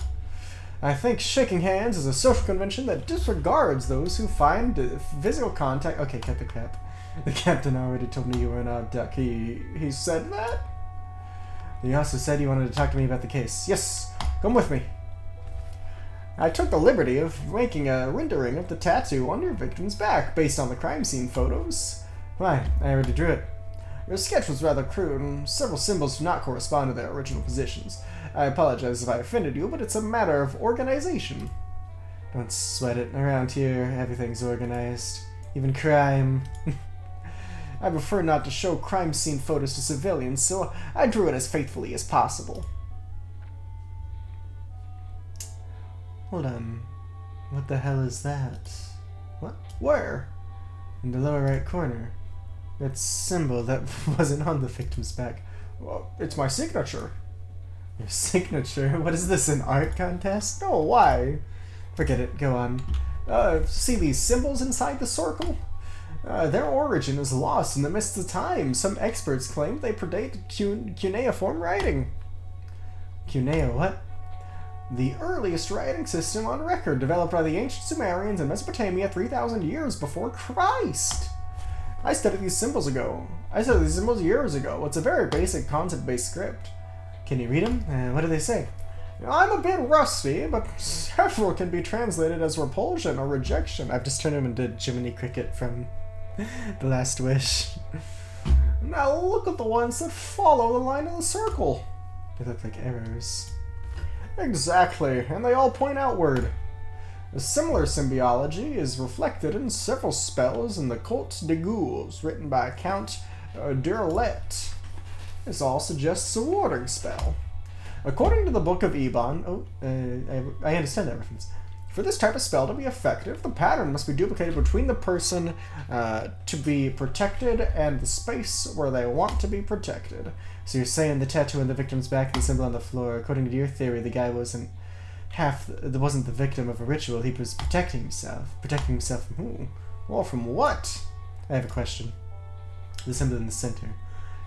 I think shaking hands is a social convention that disregards those who find physical contact... Okay, cut the crap. The captain already told me you were an odd duck. He said that? He also said you wanted to talk to me about the case. Yes, come with me. I took the liberty of making a rendering of the tattoo on your victim's back based on the crime scene photos. Why, I already drew it. Your sketch was rather crude, and several symbols do not correspond to their original positions. I apologize if I offended you, but it's a matter of organization. Don't sweat it. Around here, everything's organized. Even crime. I prefer not to show crime scene photos to civilians, so I drew it as faithfully as possible. Hold on. What the hell is that? What? Where? In the lower right corner. That symbol that wasn't on the victim's back. Well, it's my signature. Your signature? What is this, an art contest? No, why? Forget it, go on. See these symbols inside the circle? Their origin is lost in the midst of time. Some experts claim they predate cuneiform writing. Cuneo what? The earliest writing system on record, developed by the ancient Sumerians in Mesopotamia 3,000 years before Christ. I studied these symbols years ago. It's a very basic concept-based script. Can you read them? What do they say? I'm a bit rusty, but several can be translated as repulsion or rejection. I've just turned him into Jiminy Cricket from The Last Wish. Now look at the ones that follow the line of the circle. They look like arrows. Exactly, and they all point outward. A similar symbiology is reflected in several spells in the Colt de Ghouls, written by Count Derlet. This all suggests a warding spell. According to the Book of Ebon, I understand that reference. For this type of spell to be effective, the pattern must be duplicated between the person to be protected and the space where they want to be protected. So you're saying the tattoo on the victim's back and the symbol on the floor, according to your theory, the guy wasn't the victim of a ritual, he was protecting himself. Protecting himself from who? Well, from what? I have a question. The symbol in the center.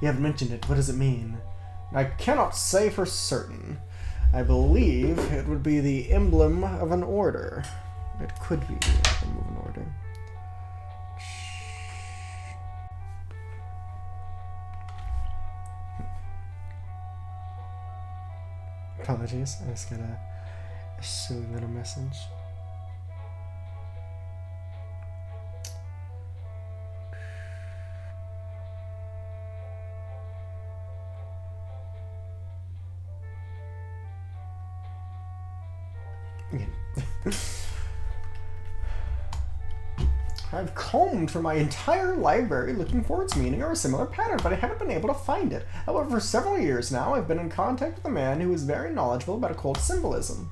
You haven't mentioned it. What does it mean? I cannot say for certain. I believe it would be the emblem of an order. It could be the emblem of an order. Apologies, I just got a silly little message. I've combed through my entire library looking for its meaning or a similar pattern, but I haven't been able to find it. However, for several years now, I've been in contact with a man who is very knowledgeable about occult symbolism.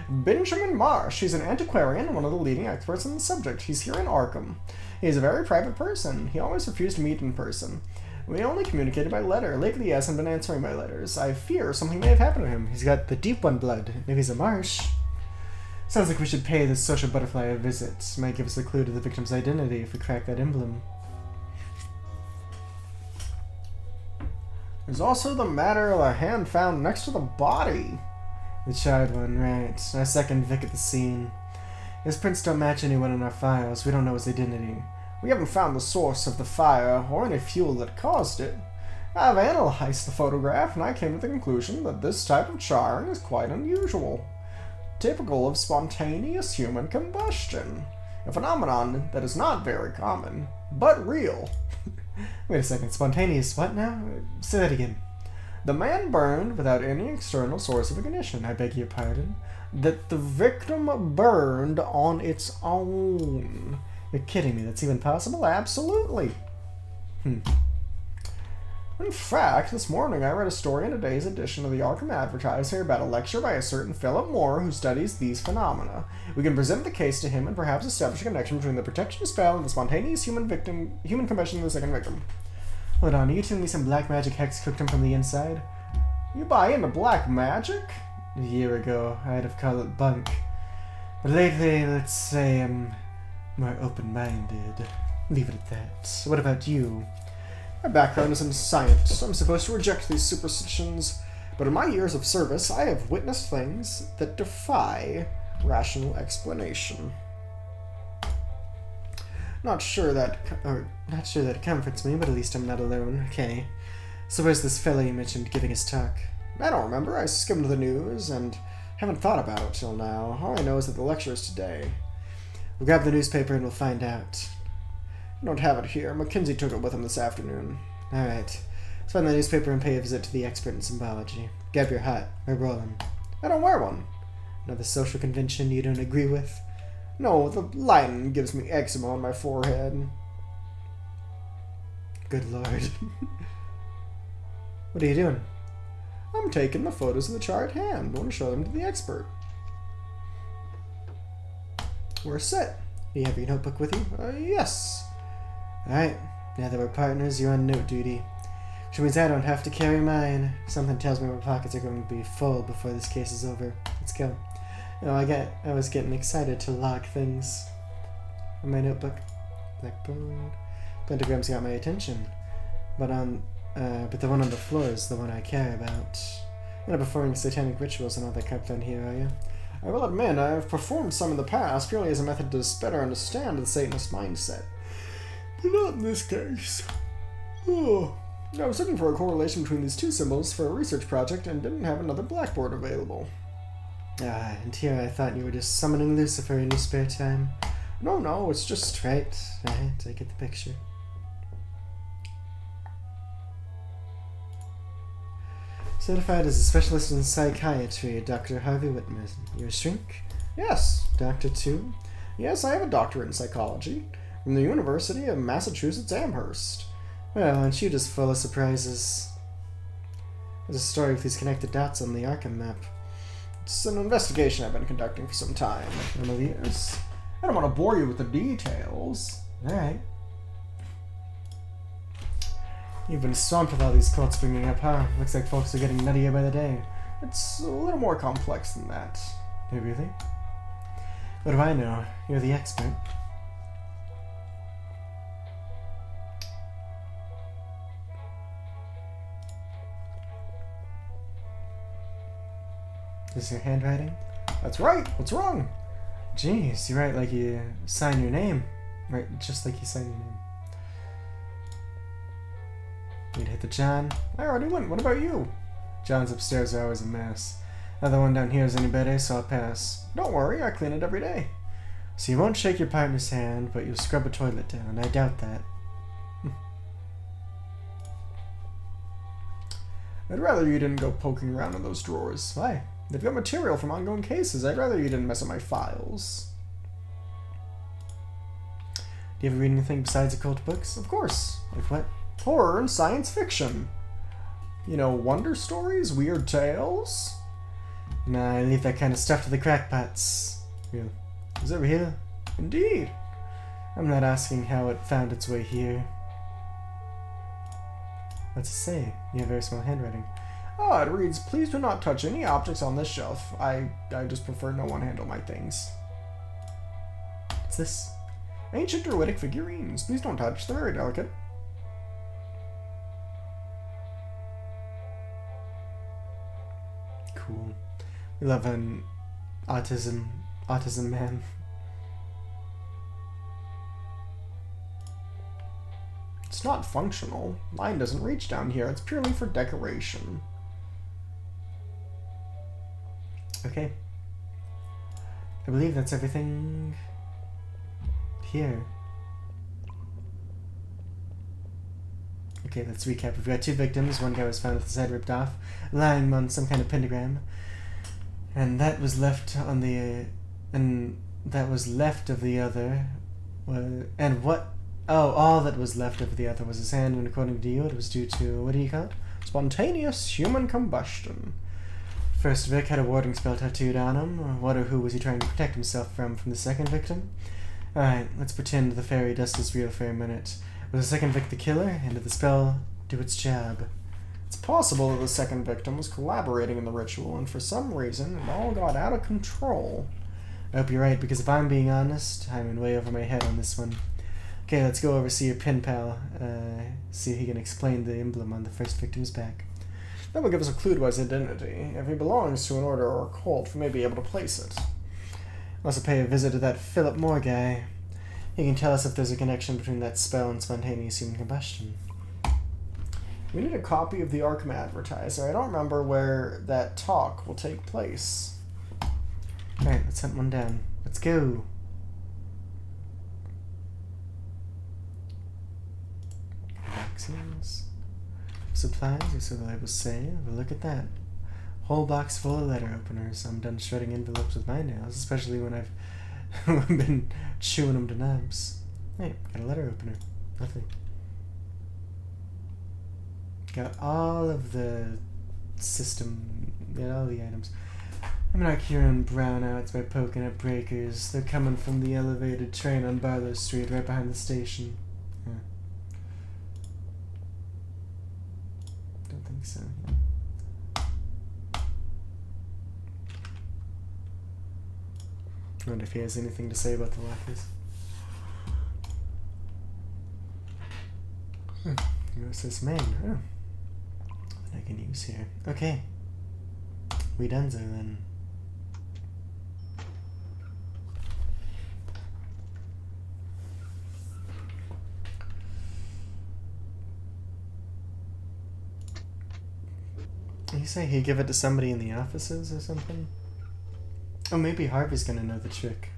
Benjamin Marsh. He's an antiquarian and one of the leading experts on the subject. He's here in Arkham. He's a very private person. He always refused to meet in person. We only communicated by letter. Lately, he hasn't been answering my letters. I fear something may have happened to him. He's got the deep one blood. Maybe he's a Marsh. Sounds like we should pay this social butterfly a visit. Might give us a clue to the victim's identity if we crack that emblem. There's also the matter of a hand found next to the body. The charred one, right. Our second Vic at the scene. His prints don't match anyone in our files. We don't know his identity. We haven't found the source of the fire or any fuel that caused it. I've analyzed the photograph and I came to the conclusion that this type of charring is quite unusual. Typical of spontaneous human combustion. A phenomenon that is not very common, but real. Wait a second, spontaneous what now? Say that again. The man burned without any external source of ignition. I beg your pardon. That the victim burned on its own. You're kidding me, that's even possible? Absolutely. In fact, this morning I read a story in today's edition of the Arkham Advertiser about a lecture by a certain Philip Moore who studies these phenomena. We can present the case to him and perhaps establish a connection between the protection spell and the spontaneous human combustion of the second victim. Hold on, are you telling me some black magic hex cooked him from the inside? You buy into black magic? A year ago, I'd have called it bunk. But lately, let's say I'm more open-minded. Leave it at that. What about you? My background is in science. I'm supposed to reject these superstitions, but in my years of service, I have witnessed things that defy rational explanation. Not sure that it comforts me, but at least I'm not alone. Okay. So where's this fellow you mentioned giving his talk? I don't remember. I skimmed the news and haven't thought about it till now. All I know is that the lecture is today. We'll grab the newspaper and we'll find out. I don't have it here. Mackenzie took it with him this afternoon. Alright. Let's find the newspaper and pay a visit to the expert in symbology. Grab your hat. We're rolling. I don't wear one. Another social convention you don't agree with? No, the lighting gives me eczema on my forehead. Good lord. What are you doing? I'm taking the photos of the charred hand. I want to show them to the expert. We're set. Do you have your notebook with you? Yes. Alright, now that we're partners, you're on note duty. Which means I don't have to carry mine. Something tells me my pockets are going to be full before this case is over. Let's go. You know, I was getting excited to log things in my notebook. Blackboard. Pentagrams got my attention. But the one on the floor is the one I care about. You're not performing satanic rituals and all that crap down here, are you? I will admit, I've performed some in the past, purely as a method to better understand the Satanist mindset. But not in this case. Oh. I was looking for a correlation between these two symbols for a research project and didn't have another blackboard available. And here I thought you were just summoning Lucifer in your spare time. No, it's just right, I get the picture. Certified as a specialist in psychiatry, Dr. Harvey Whitmer. You're a shrink? Yes. Doctor too? Yes, I have a doctorate in psychology from the University of Massachusetts Amherst. Well, aren't you just full of surprises? There's a story with these connected dots on the Arkham map. It's an investigation I've been conducting for some time. One of years. I don't want to bore you with the details. Alright. You've been swamped with all these cults bringing up, huh? Looks like folks are getting nuttier by the day. It's a little more complex than that. Hey, really? What do I know? You're the expert. Is this your handwriting? That's right! What's wrong? Jeez, you write like you sign your name. Right, just like you sign your name. You'd hit the John. I already went. What about you? John's upstairs are always a mess. Another one down here is any better, so I'll pass. Don't worry, I clean it every day. So you won't shake your partner's hand, but you'll scrub a toilet down. I doubt that. I'd rather you didn't go poking around in those drawers. Why? They've got material from ongoing cases. I'd rather you didn't mess up my files. Do you ever read anything besides occult books? Of course. Like what? Horror and science fiction. You know, wonder stories, weird tales. Nah, I leave that kind of stuff to the crackpots. Real. Is it real? Indeed. I'm not asking how it found its way here. What's it say? You have very small handwriting. Oh, it reads, please do not touch any objects on this shelf. I just prefer no one handle my things. What's this? Ancient druidic figurines. Please don't touch. They're very delicate. Cool. We love an autism man. It's not functional. Line doesn't reach down here. It's purely for decoration. Okay. I believe that's everything here. Okay, let's recap. We've got 2 victims. One guy was found with his head ripped off, lying on some kind of pentagram. And that was left on the... and that was left of the other... and what... oh, all that was left of the other was his hand, and according to you, it was due to... what do you call it? Spontaneous human combustion. First Vic had a warding spell tattooed on him. What or who was he trying to protect himself from the second victim? Alright, let's pretend the fairy dust is real for a minute. Was the second Vic the killer, and did the spell do its job? It's possible that the second victim was collaborating in the ritual, and for some reason, it all got out of control. I hope you're right, because if I'm being honest, I'm in way over my head on this one. Okay, let's go over see your pen pal, see if he can explain the emblem on the first victim's back. That will give us a clue to his identity. If he belongs to an order or a cult, we may be able to place it. Also pay a visit to that Philip Moore guy. He can tell us if there's a connection between that spell and spontaneous human combustion. We need a copy of the Arkham Advertiser. I don't remember where that talk will take place. Alright, let's hunt one down. Let's go. Vaccines. Supplies, or so the labels say. But look at that. Whole box full of letter openers. I'm done shredding envelopes with my nails, especially when I've been chewing them to nubs. Hey, got a letter opener. Lovely. Got all of the system, all the items. I'm not curing brownouts by poking at breakers. They're coming from the elevated train on Barlow Street, right behind the station. Yeah. Don't think so. Yeah. I wonder if he has anything to say about the lockers. It says main. Oh. I can use here. Okay. We donezo then. You say he'd give it to somebody in the offices or something? Oh, maybe Harvey's gonna know the trick.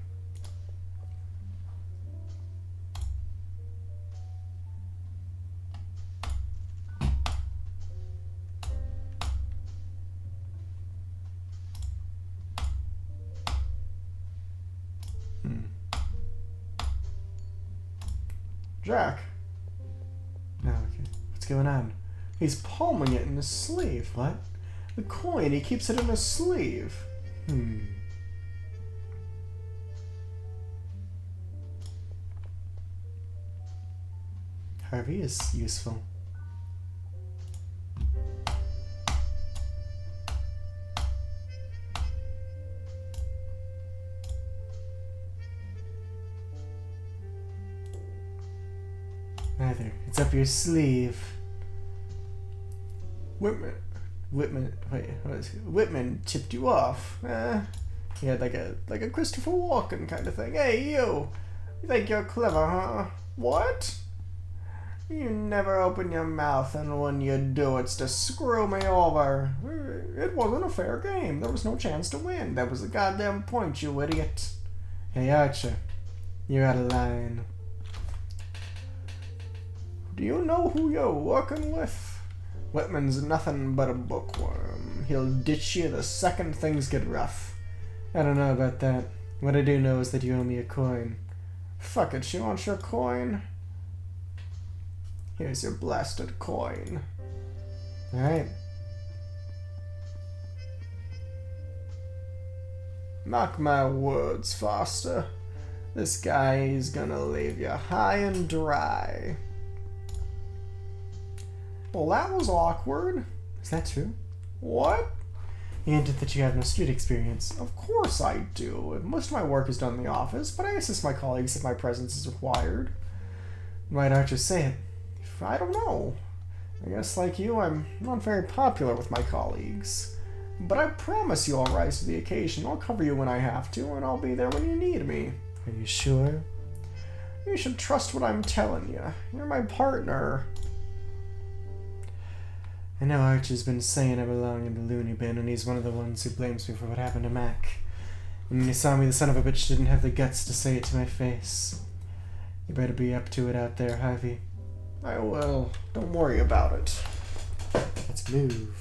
Jack. Oh, okay. What's going on? He's palming it in his sleeve. What? The coin, he keeps it in his sleeve. Harvey is useful. Either. It's up your sleeve. Whitman tipped you off. He had like a Christopher Walken kind of thing. Hey, you think you're clever, huh? What? You never open your mouth, and when you do, it's to screw me over. It wasn't a fair game. There was no chance to win. That was the goddamn point, you idiot. Hey, Archer, you're out of line. Do you know who you're working with? Whitman's nothing but a bookworm. He'll ditch you the second things get rough. I don't know about that. What I do know is that you owe me a coin. Fuck it, she wants your coin? Here's your blasted coin. Alright. Mark my words, Foster. This guy is gonna leave you high and dry. Well, that was awkward. Is that true? What? You hinted that you have no street experience. Of course I do. Most of my work is done in the office, but I assist my colleagues if my presence is required. Why don't you say it? I don't know. I guess, like you, I'm not very popular with my colleagues. But I promise you I'll rise to the occasion. I'll cover you when I have to, and I'll be there when you need me. Are you sure? You should trust what I'm telling you. You're my partner. I know Archie's been saying I belong in the loony bin, and he's one of the ones who blames me for what happened to Mac. And when he saw me, the son of a bitch didn't have the guts to say it to my face. You better be up to it out there, Harvey. I will. Don't worry about it. Let's move.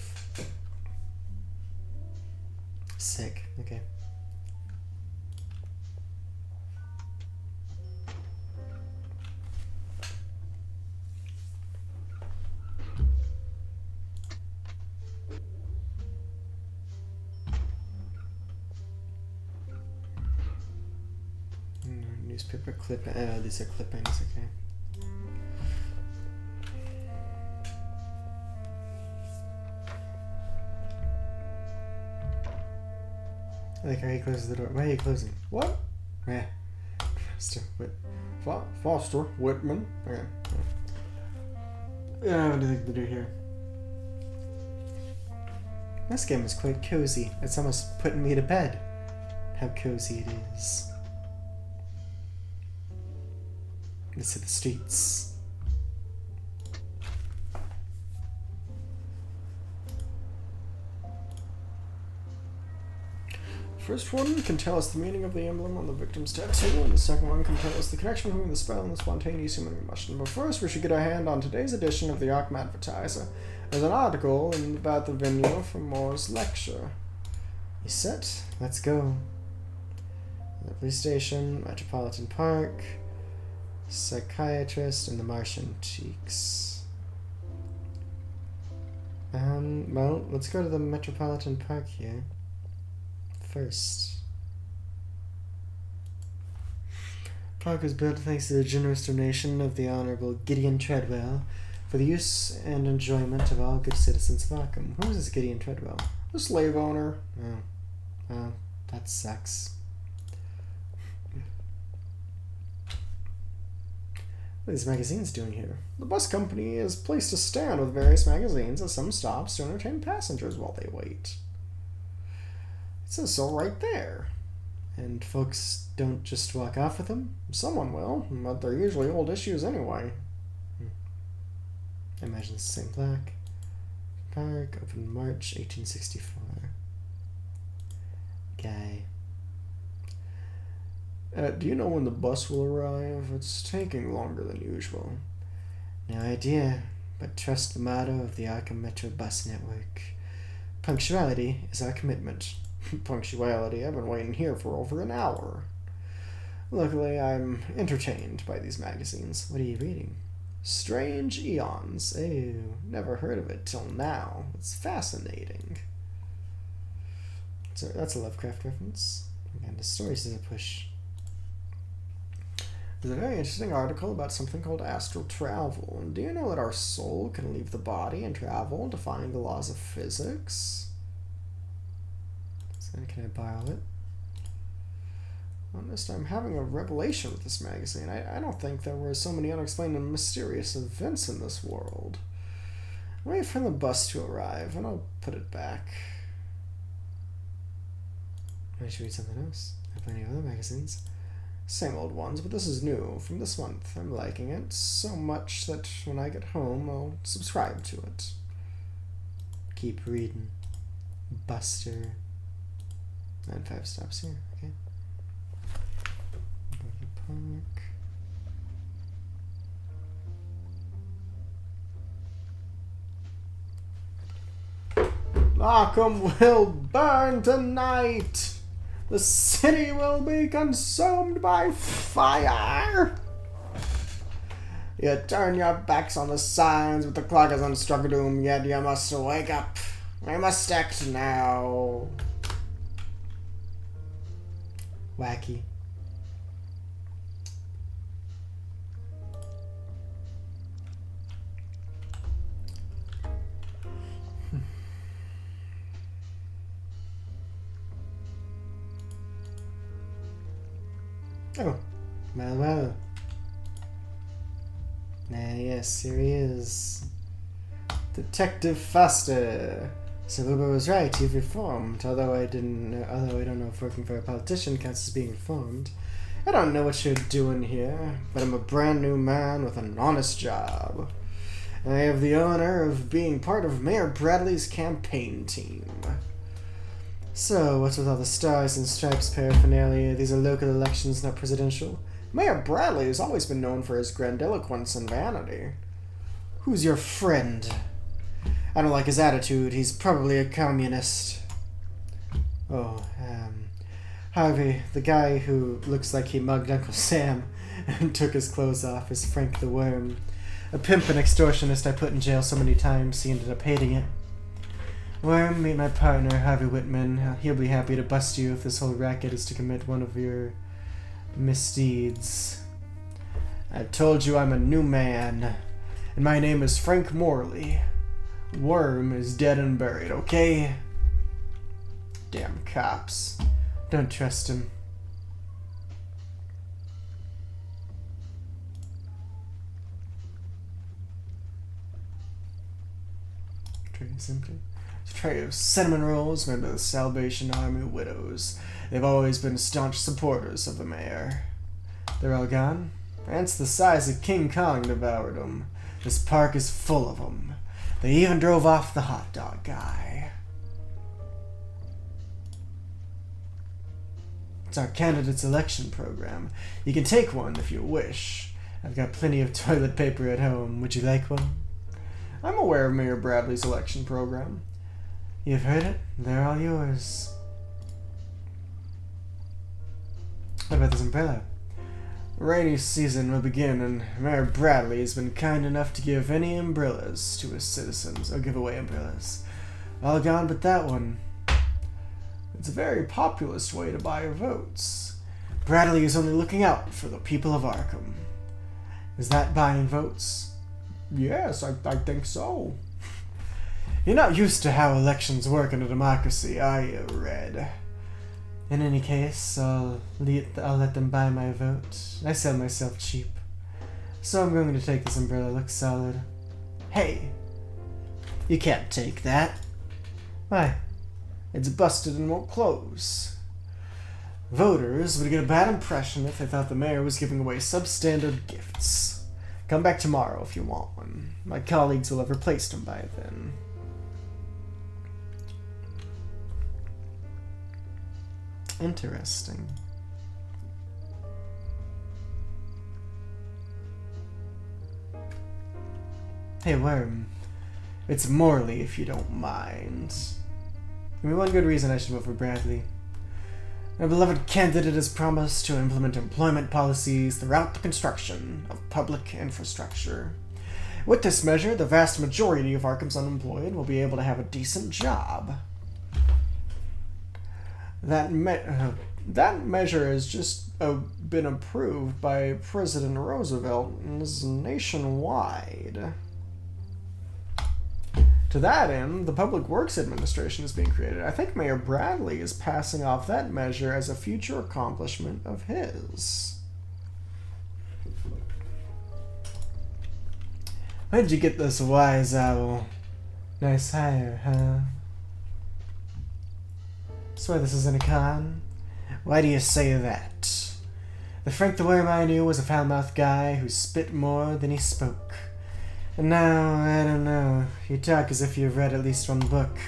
Sick. Okay. Newspaper clipping. These are clippings. Okay. I like how he closes the door. Why are you closing? What? Yeah. Foster Whitman. Okay. Yeah, I have anything to do here. This game is quite cozy. It's almost putting me to bed. How cozy it is. Let's hit the streets. First one can tell us the meaning of the emblem on the victim's tattoo, and the second one can tell us the connection between the spell and the spontaneous human combustion. But first, we should get our hand on today's edition of the Arkham Advertiser. There's an article about the venue for Moore's lecture. You set? Let's go. The police station, Metropolitan Park, psychiatrist, and the Martian Cheeks. Well, let's go to the Metropolitan Park here. First. Park was built thanks to the generous donation of the Honorable Gideon Treadwell for the use and enjoyment of all good citizens of Arkham. Who is this Gideon Treadwell? A slave owner. Oh, that sucks. What are these magazines doing here? The bus company has placed a stand with various magazines at some stops to entertain passengers while they wait. It says so right there. And folks don't just walk off with them. Someone will, but they're usually old issues anyway. I imagine it's the same plaque. Park, opened March 1864. Guy. Do you know when the bus will arrive? It's taking longer than usual. No idea, but trust the motto of the Arkham Metro Bus Network. Punctuality is our commitment. Punctuality? I've been waiting here for over an hour. Luckily, I'm entertained by these magazines. What are you reading? Strange Eons. Ew, never heard of it till now. It's fascinating. So that's a Lovecraft reference. And the stories is a push. There's a very interesting article about something called astral travel. And do you know that our soul can leave the body and travel, defying the laws of physics? So can I borrow it? Honest, I'm having a revelation with this magazine. I don't think there were so many unexplained and mysterious events in this world. Wait for the bus to arrive, and I'll put it back. I should read something else. I have plenty of other magazines. Same old ones, but this is new, from this month. I'm liking it so much that when I get home, I'll subscribe to it. Keep reading. Buster. And 5 stops here, okay. Go to the park. Arkham will burn tonight! The city will be consumed by fire! You turn your backs on the signs, but the clock hasn't struck doom yet. You must wake up. We must act now. Wacky. Oh, well. Yes, here he is. Detective Foster. So Wilbur was right, you've reformed. Although I don't know if working for a politician counts as being reformed. I don't know what you're doing here, but I'm a brand new man with an honest job. I have the honor of being part of Mayor Bradley's campaign team. So, what's with all the stars and stripes paraphernalia? These are local elections, not presidential. Mayor Bradley has always been known for his grandiloquence and vanity. Who's your friend? I don't like his attitude. He's probably a communist. Oh, Harvey, the guy who looks like he mugged Uncle Sam and took his clothes off, is Frank the Worm. A pimp and extortionist I put in jail so many times he ended up hating it. Worm, meet my partner, Harvey Whitman. He'll be happy to bust you if this whole racket is to commit one of your misdeeds. I told you I'm a new man, and my name is Frank Morley. Worm is dead and buried, okay? Damn cops. Don't trust him. Tray is empty. It's a tray of cinnamon rolls made by the Salvation Army widows. They've always been staunch supporters of the mayor. They're all gone? Ants the size of King Kong devoured them. This park is full of them. They even drove off the hot dog guy. It's our candidate selection program. You can take one if you wish. I've got plenty of toilet paper at home. Would you like one? I'm aware of Mayor Bradley's election program. You've heard it? They're all yours. What about this umbrella? Rainy season will begin, and Mayor Bradley has been kind enough to give any umbrellas to his citizens, or give away umbrellas. All gone but that one. It's a very populist way to buy votes. Bradley is only looking out for the people of Arkham. Is that buying votes? Yes, I think so. You're not used to how elections work in a democracy, are you, Red? In any case, I'll let them buy my vote. I sell myself cheap. So I'm going to take this umbrella. Looks solid. Hey! You can't take that. Why? It's busted and won't close. Voters would get a bad impression if they thought the mayor was giving away substandard gifts. Come back tomorrow if you want one. My colleagues will have replaced them by then. Interesting. Hey, Worm. It's Morley, if you don't mind. Give me one good reason I should vote for Bradley. Our beloved candidate has promised to implement employment policies throughout the construction of public infrastructure. With this measure, the vast majority of Arkham's unemployed will be able to have a decent job. That measure has just been approved by President Roosevelt and is nationwide. To that end, the Public Works Administration is being created. I think Mayor Bradley is passing off that measure as a future accomplishment of his. Where'd you get this wise owl? Nice hire, huh? Swear this isn't a con? Why do you say that? The Frank the Worm I knew was a foul-mouthed guy who spit more than he spoke. And now, I don't know, you talk as if you've read at least one book.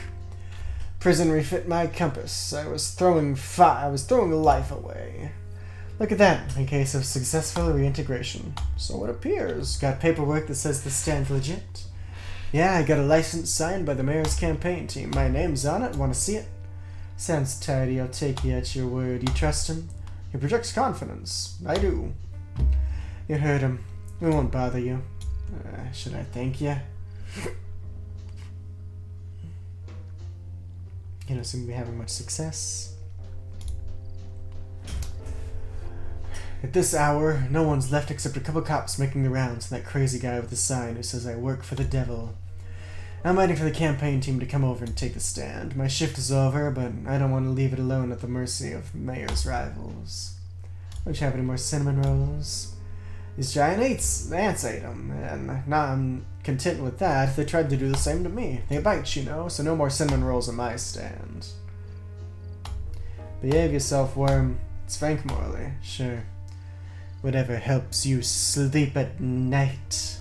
Prison refit my compass. I was throwing life away. Look at that, in case of successful reintegration. So it appears. Got paperwork that says this stands legit. Yeah, I got a license signed by the mayor's campaign team. My name's on it. Want to see it? Sounds tidy, I'll take you at your word. You trust him? He projects confidence. I do. You heard him. We won't bother you. Should I thank you? You don't seem to be having much success. At this hour, no one's left except a couple cops making the rounds and that crazy guy with the sign who says I work for the devil. I'm waiting for the campaign team to come over and take the stand. My shift is over, but I don't want to leave it alone at the mercy of Mayor's rivals. Don't you have any more cinnamon rolls? These giant ants ate them, and now I'm content with that. They tried to do the same to me. They bite, you know, so no more cinnamon rolls on my stand. Behave yourself, worm. It's Frank Morley, sure. Whatever helps you sleep at night.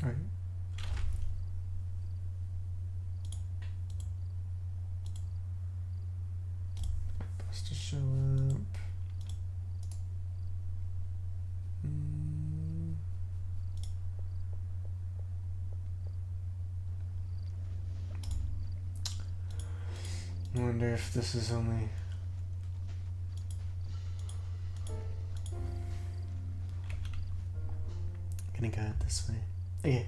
Alright. Supposed to show up. I wonder if this is only... Gonna go out this way. Oh, yeah.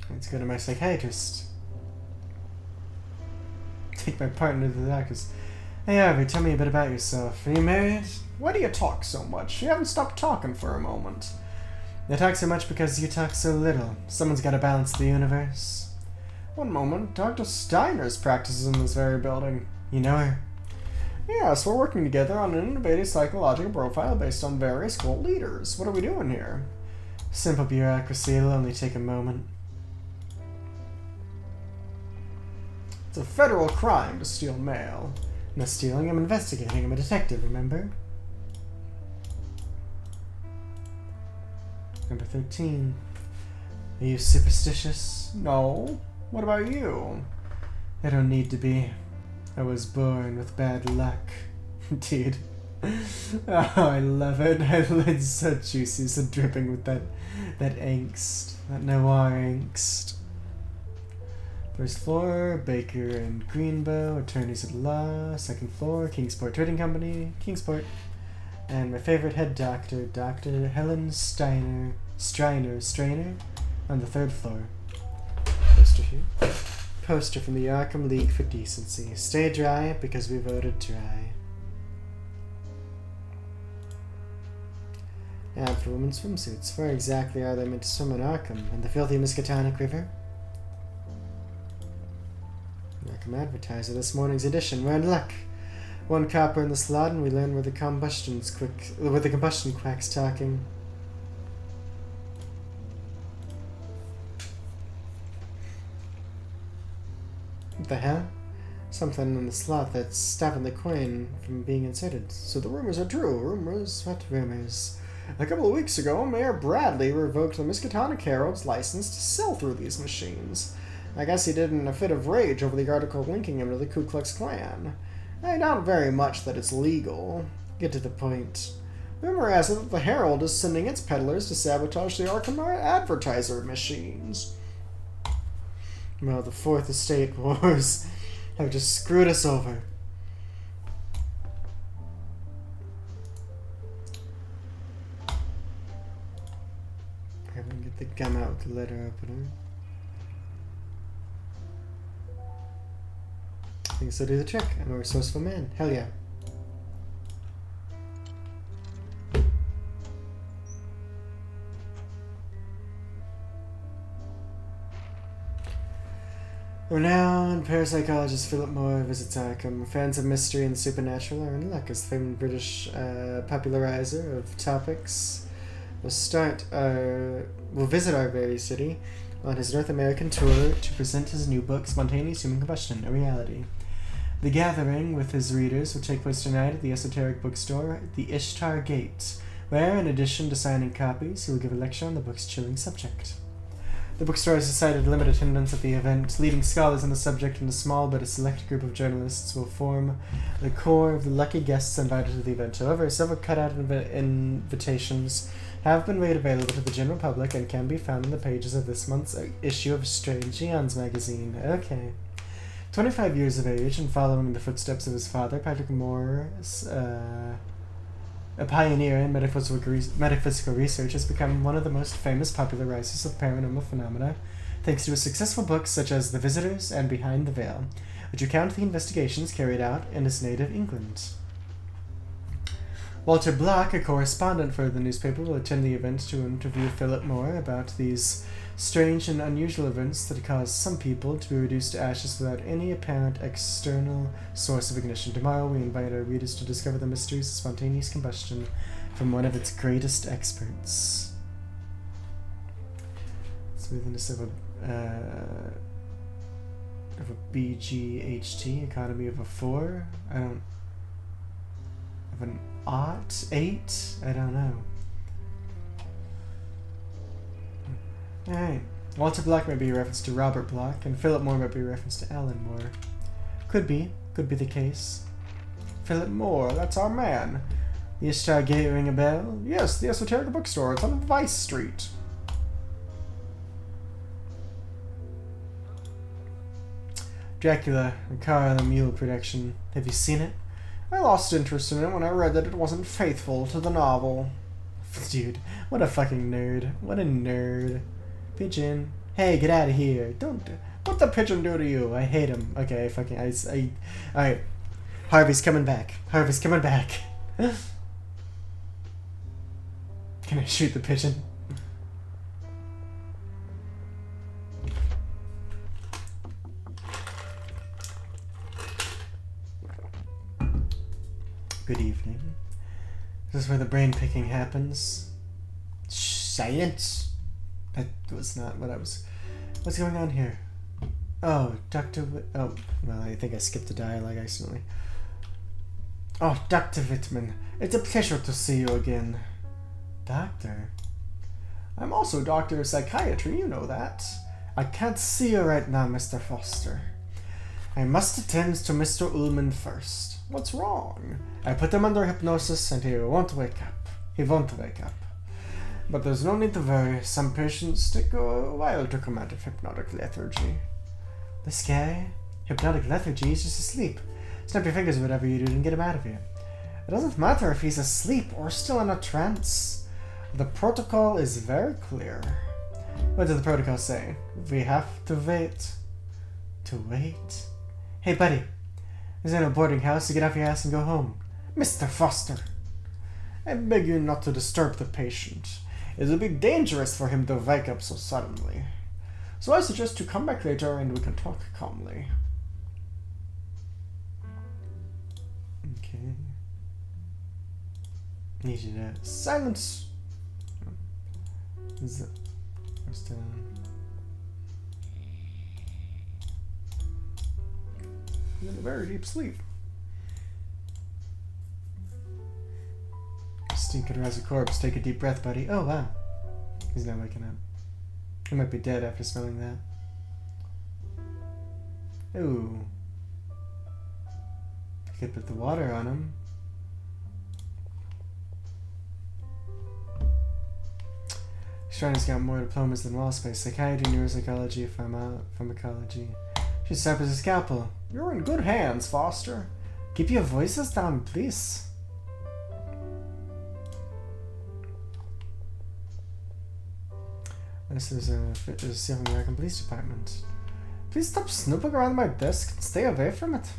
Let's go to my psychiatrist. Take my partner to the doctor's. Hey, Harvey, tell me a bit about yourself. Are you married? Why do you talk so much? You haven't stopped talking for a moment. I talk so much because you talk so little. Someone's got to balance the universe. One moment, Dr. Steiner's practices in this very building. You know her? Yes, we're working together on an innovative psychological profile based on various cult leaders. What are we doing here? Simple bureaucracy, it'll only take a moment. It's a federal crime to steal mail. No stealing, I'm investigating. I'm a detective, remember? Number 13. Are you superstitious? No. What about you? I don't need to be. I was born with bad luck. Dude. Oh, I love it. It's so juicy, so dripping with that angst. That noir angst. First floor, Baker and Greenbow, attorneys at law. Second floor, Kingsport Trading Company, Kingsport. And my favorite head doctor, Dr. Helen Strainer, on the third floor. Poster here. Poster from the Arkham League for Decency. Stay dry because we voted dry. Ad for women's swimsuits. Where exactly are they meant to swim in Arkham? In the filthy Miskatonic River? Arkham Advertiser, this morning's edition. We're in luck. One copper in the slot, and we learn where the combustion quack's talking. What the hell? Something in the slot that's stopping the coin from being inserted. So the rumors are true. Rumors? What rumors? A couple of weeks ago, Mayor Bradley revoked the Miskatonic Herald's license to sell through these machines. I guess he did in a fit of rage over the article linking him to the Ku Klux Klan. I doubt very much that it's legal. Get to the point. Rumor has it that the Herald is sending its peddlers to sabotage the Arkham Advertiser machines. Well, the Fourth Estate Wars have just screwed us over. I'm gonna get the gum out with the letter opener. I think so do the trick. I'm a resourceful man. Hell yeah. Renowned parapsychologist Philip Moore visits Arkham. Fans of mystery and the supernatural are in luck as the famed British popularizer of topics will visit our very city on his North American tour to present his new book, Spontaneous Human Combustion, a Reality. The gathering with his readers will take place tonight at the esoteric bookstore, the Ishtar Gate, where, in addition to signing copies, he will give a lecture on the book's chilling subject. The bookstore has decided to limit attendance at the event. Leading scholars on the subject and a small but a select group of journalists will form the core of the lucky guests invited to the event. However, several cutout invitations have been made available to the general public and can be found on the pages of this month's issue of Strange Eons magazine. Okay. 25 years of age and following the footsteps of his father, Patrick Morris, a pioneer in metaphysical research, has become one of the most famous popularizers of paranormal phenomena, thanks to his successful books such as The Visitors and Behind the Veil, which recount the investigations carried out in his native England. Walter Block, a correspondent for the newspaper, will attend the event to interview Philip Moore about these strange and unusual events that cause some people to be reduced to ashes without any apparent external source of ignition. Tomorrow we invite our readers to discover the mysteries of spontaneous combustion from one of its greatest experts. Smoothness of a BGHT, economy of a 4. I don't... of an 8? I don't know. Alright. Walter Block might be a reference to Robert Block, and Philip Moore might be a reference to Alan Moore. Could be the case. Philip Moore, that's our man. The Ishtar Gate ring a bell? Yes, the esoteric bookstore. It's on Vice Street. Dracula, a Carl Lemieux production. Have you seen it? I lost interest in it when I read that it wasn't faithful to the novel. Dude, what a fucking nerd. What a nerd. Pigeon. Hey, get out of here. Don't... What the pigeon do to you? I hate him. Okay, alright. Harvey's coming back. Harvey's coming back. Can I shoot the pigeon? Good evening. This is where the brain picking happens. Science? That was not what I was... What's going on here? Oh, Oh, well, I think I skipped the dialogue accidentally. Oh, Dr. Wittman. It's a pleasure to see you again. Doctor? I'm also a doctor of psychiatry, you know that. I can't see you right now, Mr. Foster. I must attend to Mr. Ullman first. What's wrong? I put him under hypnosis and he won't wake up. But there's no need to worry. Some patients take a while to come out of hypnotic lethargy. This guy? Hypnotic lethargy? He's just asleep. Snap your fingers or whatever you do and get him out of here. It doesn't matter if he's asleep or still in a trance. The protocol is very clear. What does the protocol say? We have to wait. To wait? Hey, buddy. This ain't a boarding house, so get off your ass and go home. Mr. Foster. I beg you not to disturb the patient. It will be dangerous for him to wake up so suddenly. So I suggest you come back later and we can talk calmly. Okay. Need you to silence. Is it? We're still in a very deep sleep. Stink could rise a corpse. Take a deep breath, buddy. Oh, wow. He's not waking up. He might be dead after smelling that. Ooh. You could put the water on him. Shriner's got more diplomas than wall space. Psychiatry, neuropsychology, pharmacology. She's sharp as a scalpel. You're in good hands, Foster. Keep your voices down, please. This is the American Police Department. Please stop snooping around my desk and stay away from it.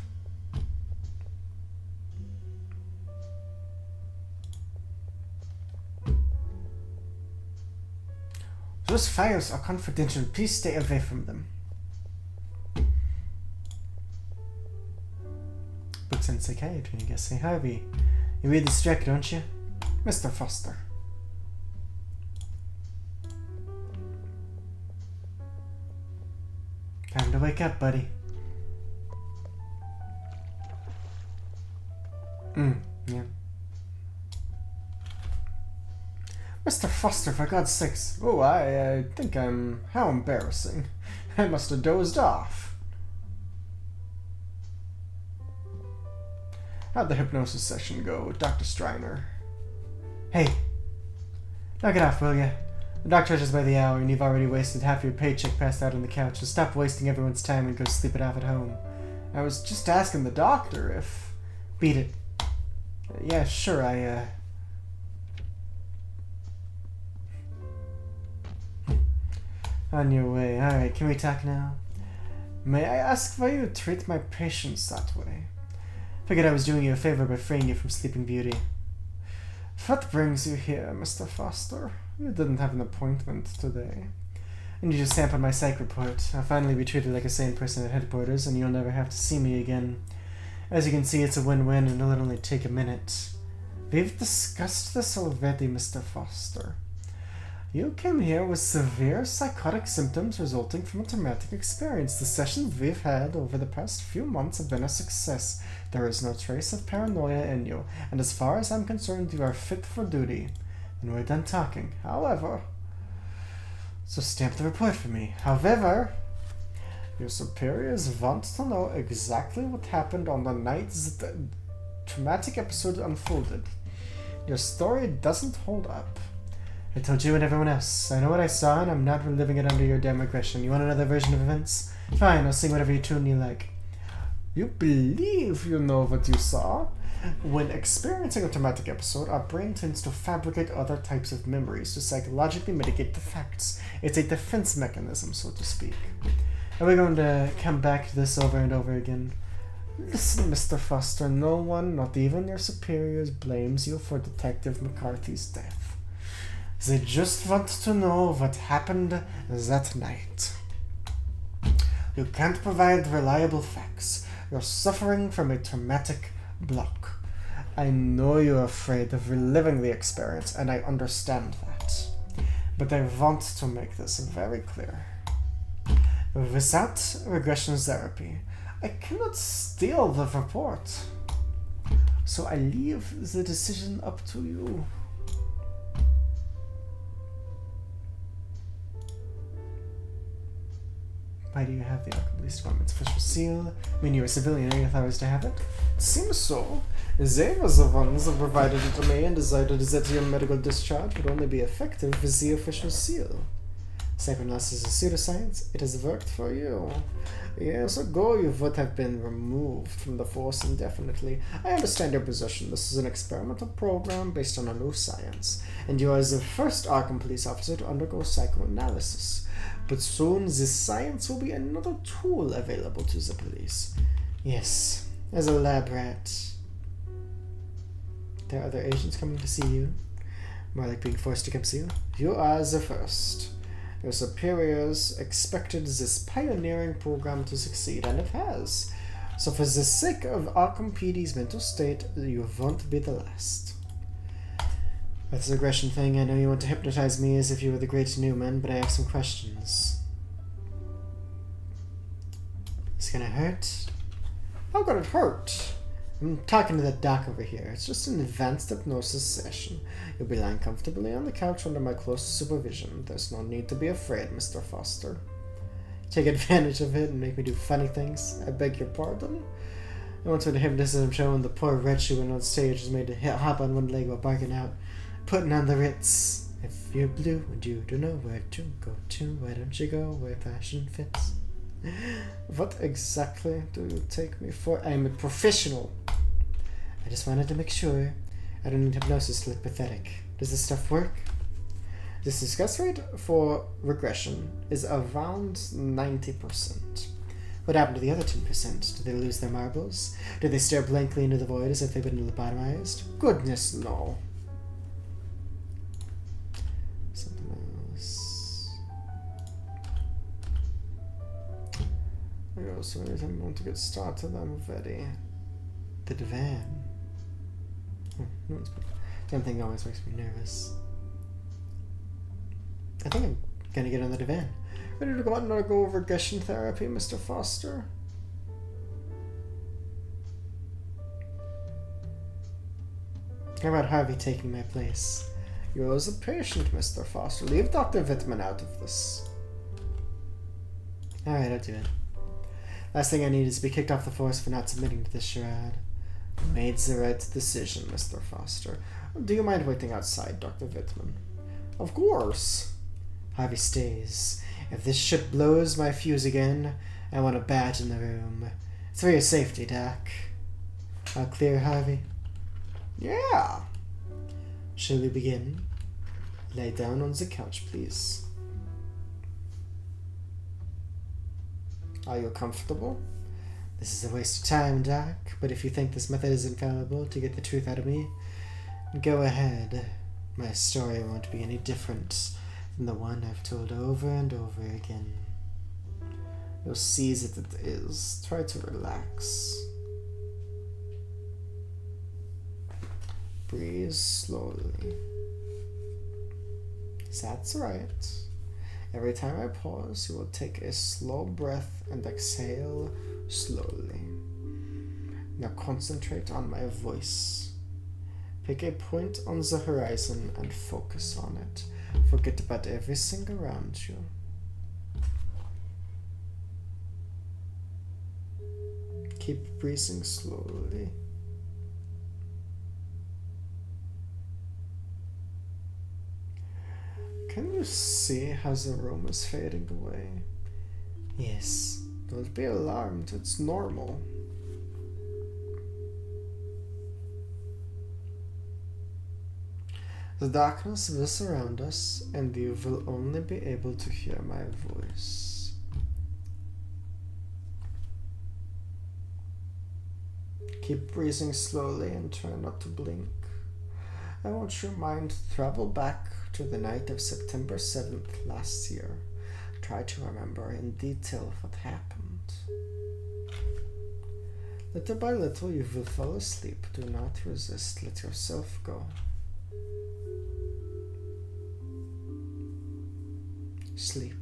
Those files are confidential. Please stay away from them. Books on psychiatry, I guess. Hey, Harvey. You read this track, don't you? Mr. Foster. Time to wake up, buddy. Yeah. Mr. Foster, for God's sakes. Oh, I think I'm... How embarrassing. I must have dozed off. How'd the hypnosis session go with Dr. Striner? Hey. Knock it off, will ya? The doc charges by the hour, and you've already wasted half your paycheck passed out on the couch, so stop wasting everyone's time and go sleep it off at home. I was just asking the doctor if... Beat it. Yeah, sure, On your way. Alright, can we talk now? May I ask why you treat my patients that way? Figured I was doing you a favor by freeing you from Sleeping Beauty. What brings you here, Mr. Foster? You didn't have an appointment today. And you just sampled my psych report. I'll finally be treated like a sane person at headquarters, and you'll never have to see me again. As you can see, it's a win-win, and it'll only take a minute. We've discussed this already, Mr. Foster. You came here with severe psychotic symptoms resulting from a traumatic experience. The sessions we've had over the past few months have been a success. There is no trace of paranoia in you, and as far as I'm concerned, you are fit for duty. And we're done talking. However... So stamp the report for me. However... Your superiors want to know exactly what happened on the night the traumatic episode unfolded. Your story doesn't hold up. I told you and everyone else. I know what I saw, and I'm not reliving it under your damn aggression. You want another version of events? Fine, I'll sing whatever tune you like. You believe you know what you saw? When experiencing a traumatic episode, our brain tends to fabricate other types of memories to psychologically mitigate the facts. It's a defense mechanism, so to speak. Are we going to come back to this over and over again? Listen, Mr. Foster, no one, not even your superiors, blames you for Detective McCarthy's death. They just want to know what happened that night. You can't provide reliable facts. You're suffering from a traumatic block. I know you're afraid of reliving the experience, and I understand that. But I want to make this very clear. Without regression therapy, I cannot steal the report. So I leave the decision up to you. Why do you have the Arkham Police Department's official seal? I mean, you're a civilian, are you authorized to have it? It seems so. They were the ones that provided it to me and decided that your medical discharge would only be effective with the official seal. Psychoanalysis is pseudoscience. It has worked for you. Years ago, you would have been removed from the force indefinitely. I understand your position. This is an experimental program based on a new science, and you are the first Arkham police officer to undergo psychoanalysis. But soon, this science will be another tool available to the police. Yes, as a lab rat. There are other agents coming to see you. More like being forced to come see you. You are the first. Your superiors expected this pioneering program to succeed, and it has. So for the sake of Arkham PD's mental state, you won't be the last. With this aggression thing, I know you want to hypnotize me as if you were the great Newman, but I have some questions. Is it gonna hurt? How could it hurt? I'm talking to that doc over here. It's just an advanced hypnosis session. You'll be lying comfortably on the couch under my close supervision. There's no need to be afraid, Mr. Foster. Take advantage of it and make me do funny things. I beg your pardon? I once went to hypnotism show and the poor wretch who went on stage was made to hop on one leg while barking out, putting on the Ritz. If you're blue and you don't know where to go to, why don't you go where fashion fits? What exactly do you take me for? I'm a professional. I just wanted to make sure. I don't need hypnosis to look pathetic. Does this stuff work? The success rate for regression is around 90%. What happened to the other 10%? Did they lose their marbles? Did they stare blankly into the void as if they'd been lobotomized? Goodness, no. Something else. I also want to get started. I'm ready. The divan. No one's put. Damn thing always makes me nervous. I think I'm gonna get on the divan. Ready to go out and go over regression therapy, Mr. Foster? How about Harvey taking my place? You're as a patient, Mr. Foster. Leave Dr. Wittman out of this. Alright, I'll do it. Last thing I need is to be kicked off the force for not submitting to this charade. Made the right decision, Mr. Foster. Do you mind waiting outside, Dr. Wittman? Of course. Harvey stays. If this shit blows my fuse again, I want a badge in the room. It's for your safety, Doc. All clear, Harvey? Yeah. Shall we begin? Lay down on the couch, please. Are you comfortable? This is a waste of time, Doc, but if you think this method is infallible to get the truth out of me, go ahead. My story won't be any different than the one I've told over and over again. You'll see that it is. Try to relax. Breathe slowly. That's right. Every time I pause, you will take a slow breath and exhale slowly. Now concentrate on my voice. Pick a point on the horizon and focus on it. Forget about everything around you. Keep breathing slowly. Can you see how the room is fading away? Yes. Don't be alarmed, it's normal. The darkness will surround us, and you will only be able to hear my voice. Keep breathing slowly and try not to blink. I want your mind to travel back to the night of September 7th last year. Try to remember in detail what happened. Little by little you will fall asleep. Do not resist. Let yourself go. Sleep.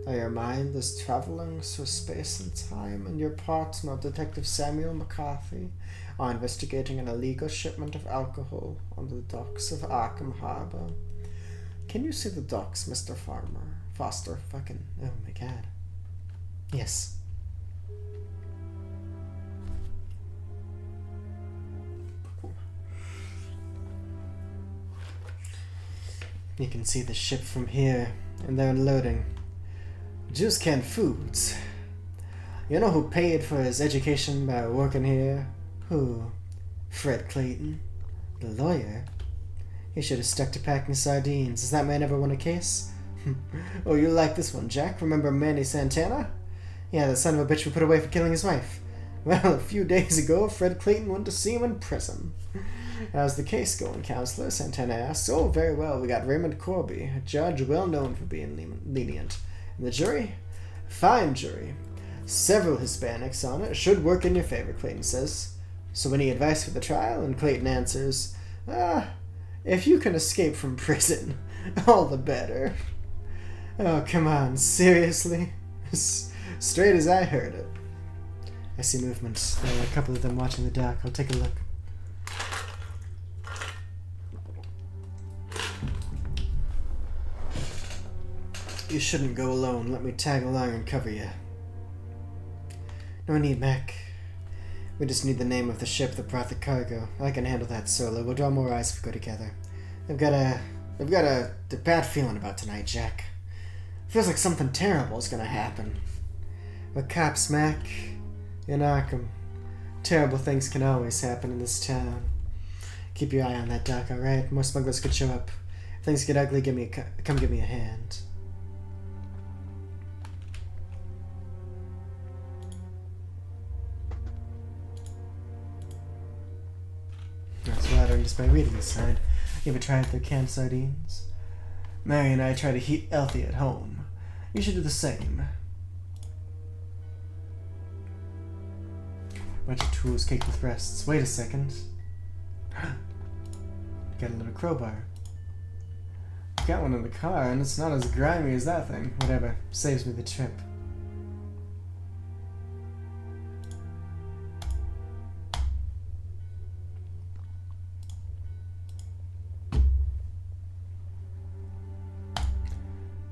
Now your mind is traveling through space and time, and your partner, Detective Samuel McCarthy, are investigating an illegal shipment of alcohol on the docks of Arkham Harbor. Can you see the docks, Mr. Foster? Fucking, oh my god. Yes. You can see the ship from here, and they're unloading. Juice canned foods. You know who paid for his education by working here? Who? Fred Clayton, the lawyer. He should have stuck to packing sardines. Does that man ever won a case? Oh, you like this one, Jack? Remember Manny Santana? Yeah, the son of a bitch we put away for killing his wife. Well, a few days ago, Fred Clayton went to see him in prison. How's the case going, counselor? Santana asked. Oh, very well. We got Raymond Corby, a judge well known for being lenient. And the jury? Fine jury. Several Hispanics on it. Should work in your favor, Clayton says. So any advice for the trial? And Clayton answers, if you can escape from prison, all the better. Oh, come on, seriously? Straight as I heard it. I see movements. There are a couple of them watching the dock. I'll take a look. You shouldn't go alone. Let me tag along and cover you. No need, Mac. We just need the name of the ship that brought the cargo. I can handle that solo. We'll draw more eyes if we go together. I've got a bad feeling about tonight, Jack. Feels like something terrible is gonna happen. We're cops, Mac. In Arkham. Terrible things can always happen in this town. Keep your eye on that dock, alright? More smugglers could show up. If things get ugly, come give me a hand. That's flattering just by reading this side. You ever tried their canned sardines? Mary and I try to eat healthy at home. You should do the same. Bunch of tools caked with rests. Wait a second. Got a little crowbar. got one in the car, and it's not as grimy as that thing. Whatever. Saves me the trip.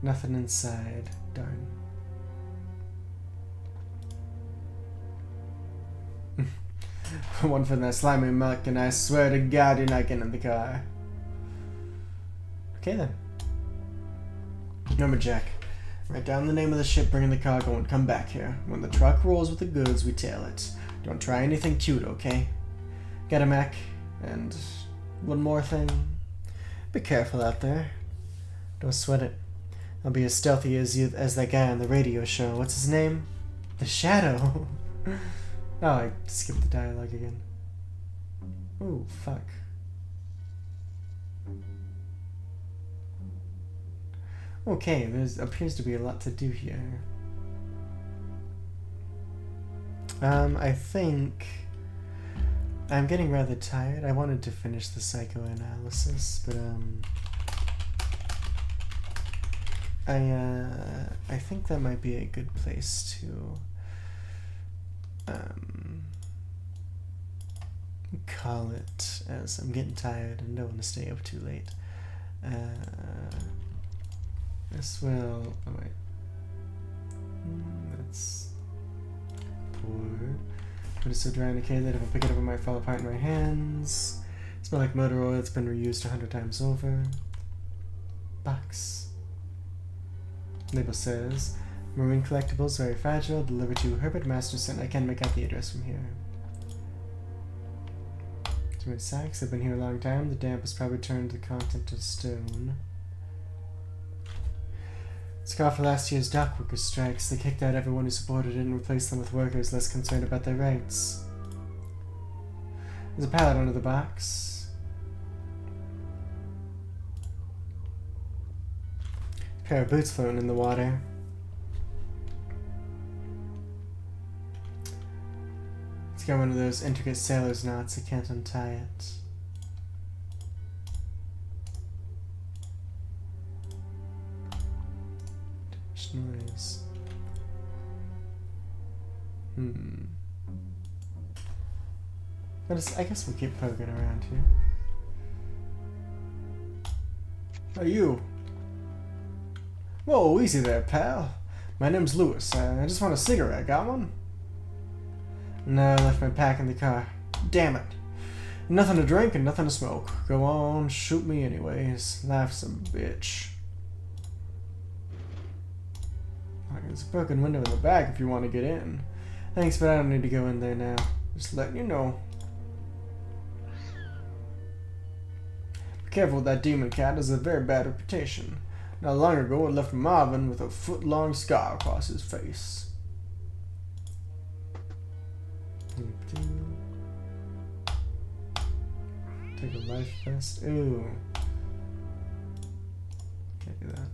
Nothing inside. Darn. One for that slimy muck, and I swear to God you're not getting in the car. Okay then. Remember, Jack. Write down the name of the ship bringing the cargo and come back here. When the truck rolls with the goods, we tail it. Don't try anything cute, okay? Get a Mac. And one more thing. Be careful out there. Don't sweat it. I'll be as stealthy as that guy on the radio show. What's his name? The Shadow. Oh, I skipped the dialogue again. Ooh, fuck. Okay, there appears to be a lot to do here. I think I'm getting rather tired. I wanted to finish the psychoanalysis, but I think that might be a good place to call it, as I'm getting tired and don't want to stay up too late. This will... oh wait. That's poor. But it's so dry and decay that if I pick it up it might fall apart in my hands. Smell like motor oil that's been reused 100 times over. Box. Label says, marine collectibles, very fragile, delivered to Herbert Masterson. I can't make out the address from here. Too many sacks, I've been here a long time. The damp has probably turned the content to stone. It's called for last year's dock workers' strikes. They kicked out everyone who supported it and replaced them with workers less concerned about their rights. There's a pallet under the box. A pair of boots floating in the water. It's got one of those intricate sailor's knots. I can't untie it. Noise. I guess we'll keep poking around here. Hey, you. Whoa, easy there, pal. My name's Lewis. I just want a cigarette. Got one? No, I left my pack in the car. Damn it. Nothing to drink and nothing to smoke. Go on, shoot me anyways. Life's a bitch. There's a broken window in the back if you want to get in. Thanks, but I don't need to go in there now. Just letting you know. Be careful with that demon cat. It has a very bad reputation. Not long ago, it left Marvin with a foot-long scar across his face. Take a life vest. Ooh. Can't do that.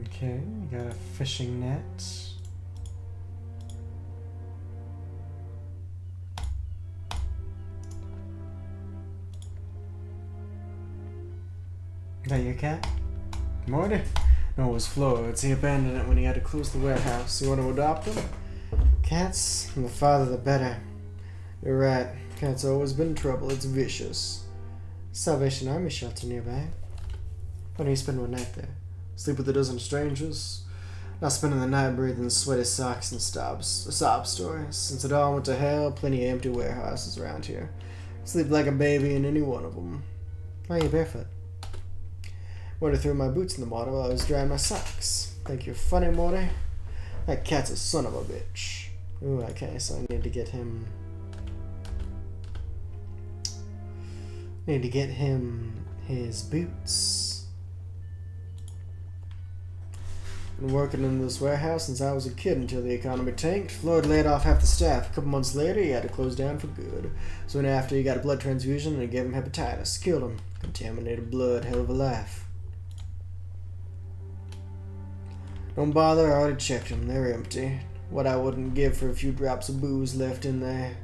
Okay, we got a fishing net. Is that your cat? Morty? No, it was Flo. He abandoned it when he had to close the warehouse. You want to adopt him? Cats? The farther the better. You're right. Cat's always been trouble. It's vicious. Salvation Army shelter nearby. Why don't you spend one night there? Sleep with a dozen strangers. Not spending the night breathing sweaty socks and sob stories. Since it all went to hell, plenty of empty warehouses around here. Sleep like a baby in any one of them. Why are you barefoot? Morty threw my boots in the water while I was drying my socks. Think you're funny, Morty? That cat's a son of a bitch. Ooh, okay, so I need to get him... his boots. Been working in this warehouse since I was a kid until the economy tanked. Floyd laid off half the staff. A couple months later, he had to close down for good. Soon after, he got a blood transfusion and it gave him hepatitis. Killed him. Contaminated blood. Hell of a life. Don't bother, I already checked them. They're empty. What I wouldn't give for a few drops of booze left in there.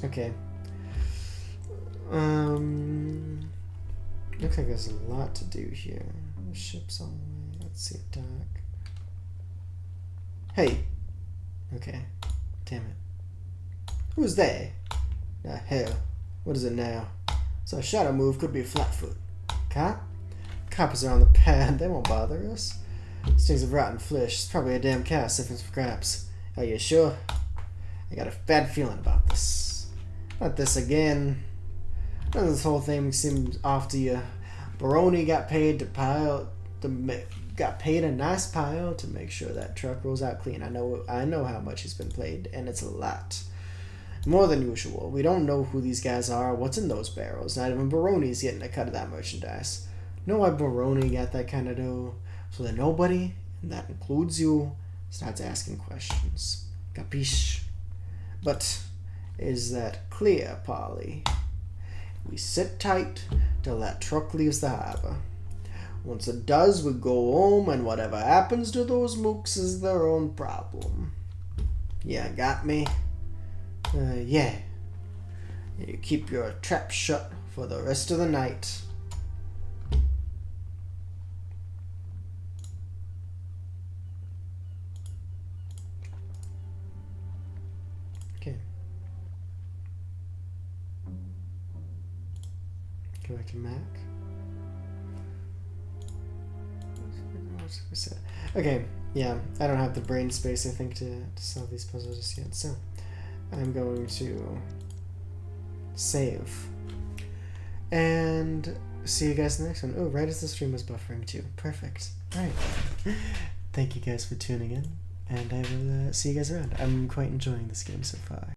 Okay. Looks like there's a lot to do here. The ship's on the way. Let's see it dock. Hey! Okay. Damn it. Who's there? The hell. What is it now? So a shadow move could be a flatfoot. Cop? Coppers are on the pad. They won't bother us. Stings of rotten flesh. It's probably a damn cow siphing for scraps. Are you sure? I got a bad feeling about this. Not this again. This whole thing seems off to you. Baroni got paid got paid a nice pile to make sure that truck rolls out clean. I know how much he's been paid, and it's a lot. More than usual. We don't know who these guys are, what's in those barrels. Not even Baroni's getting a cut of that merchandise. Know why Baroni got that kind of dough? So that nobody, and that includes you, starts asking questions. Capiche? But is that clear, Polly? We sit tight till that truck leaves the harbor. Once it does, we go home, and whatever happens to those mooks is their own problem. Yeah, got me? Yeah. You keep your trap shut for the rest of the night. Okay. Go back to Mac. Okay, yeah, I don't have the brain space, I think, to solve these puzzles just yet, so I'm going to save. And see you guys in the next one. Oh, right as the stream was buffering too. Perfect. Alright. Thank you guys for tuning in, and I will see you guys around. I'm quite enjoying this game so far.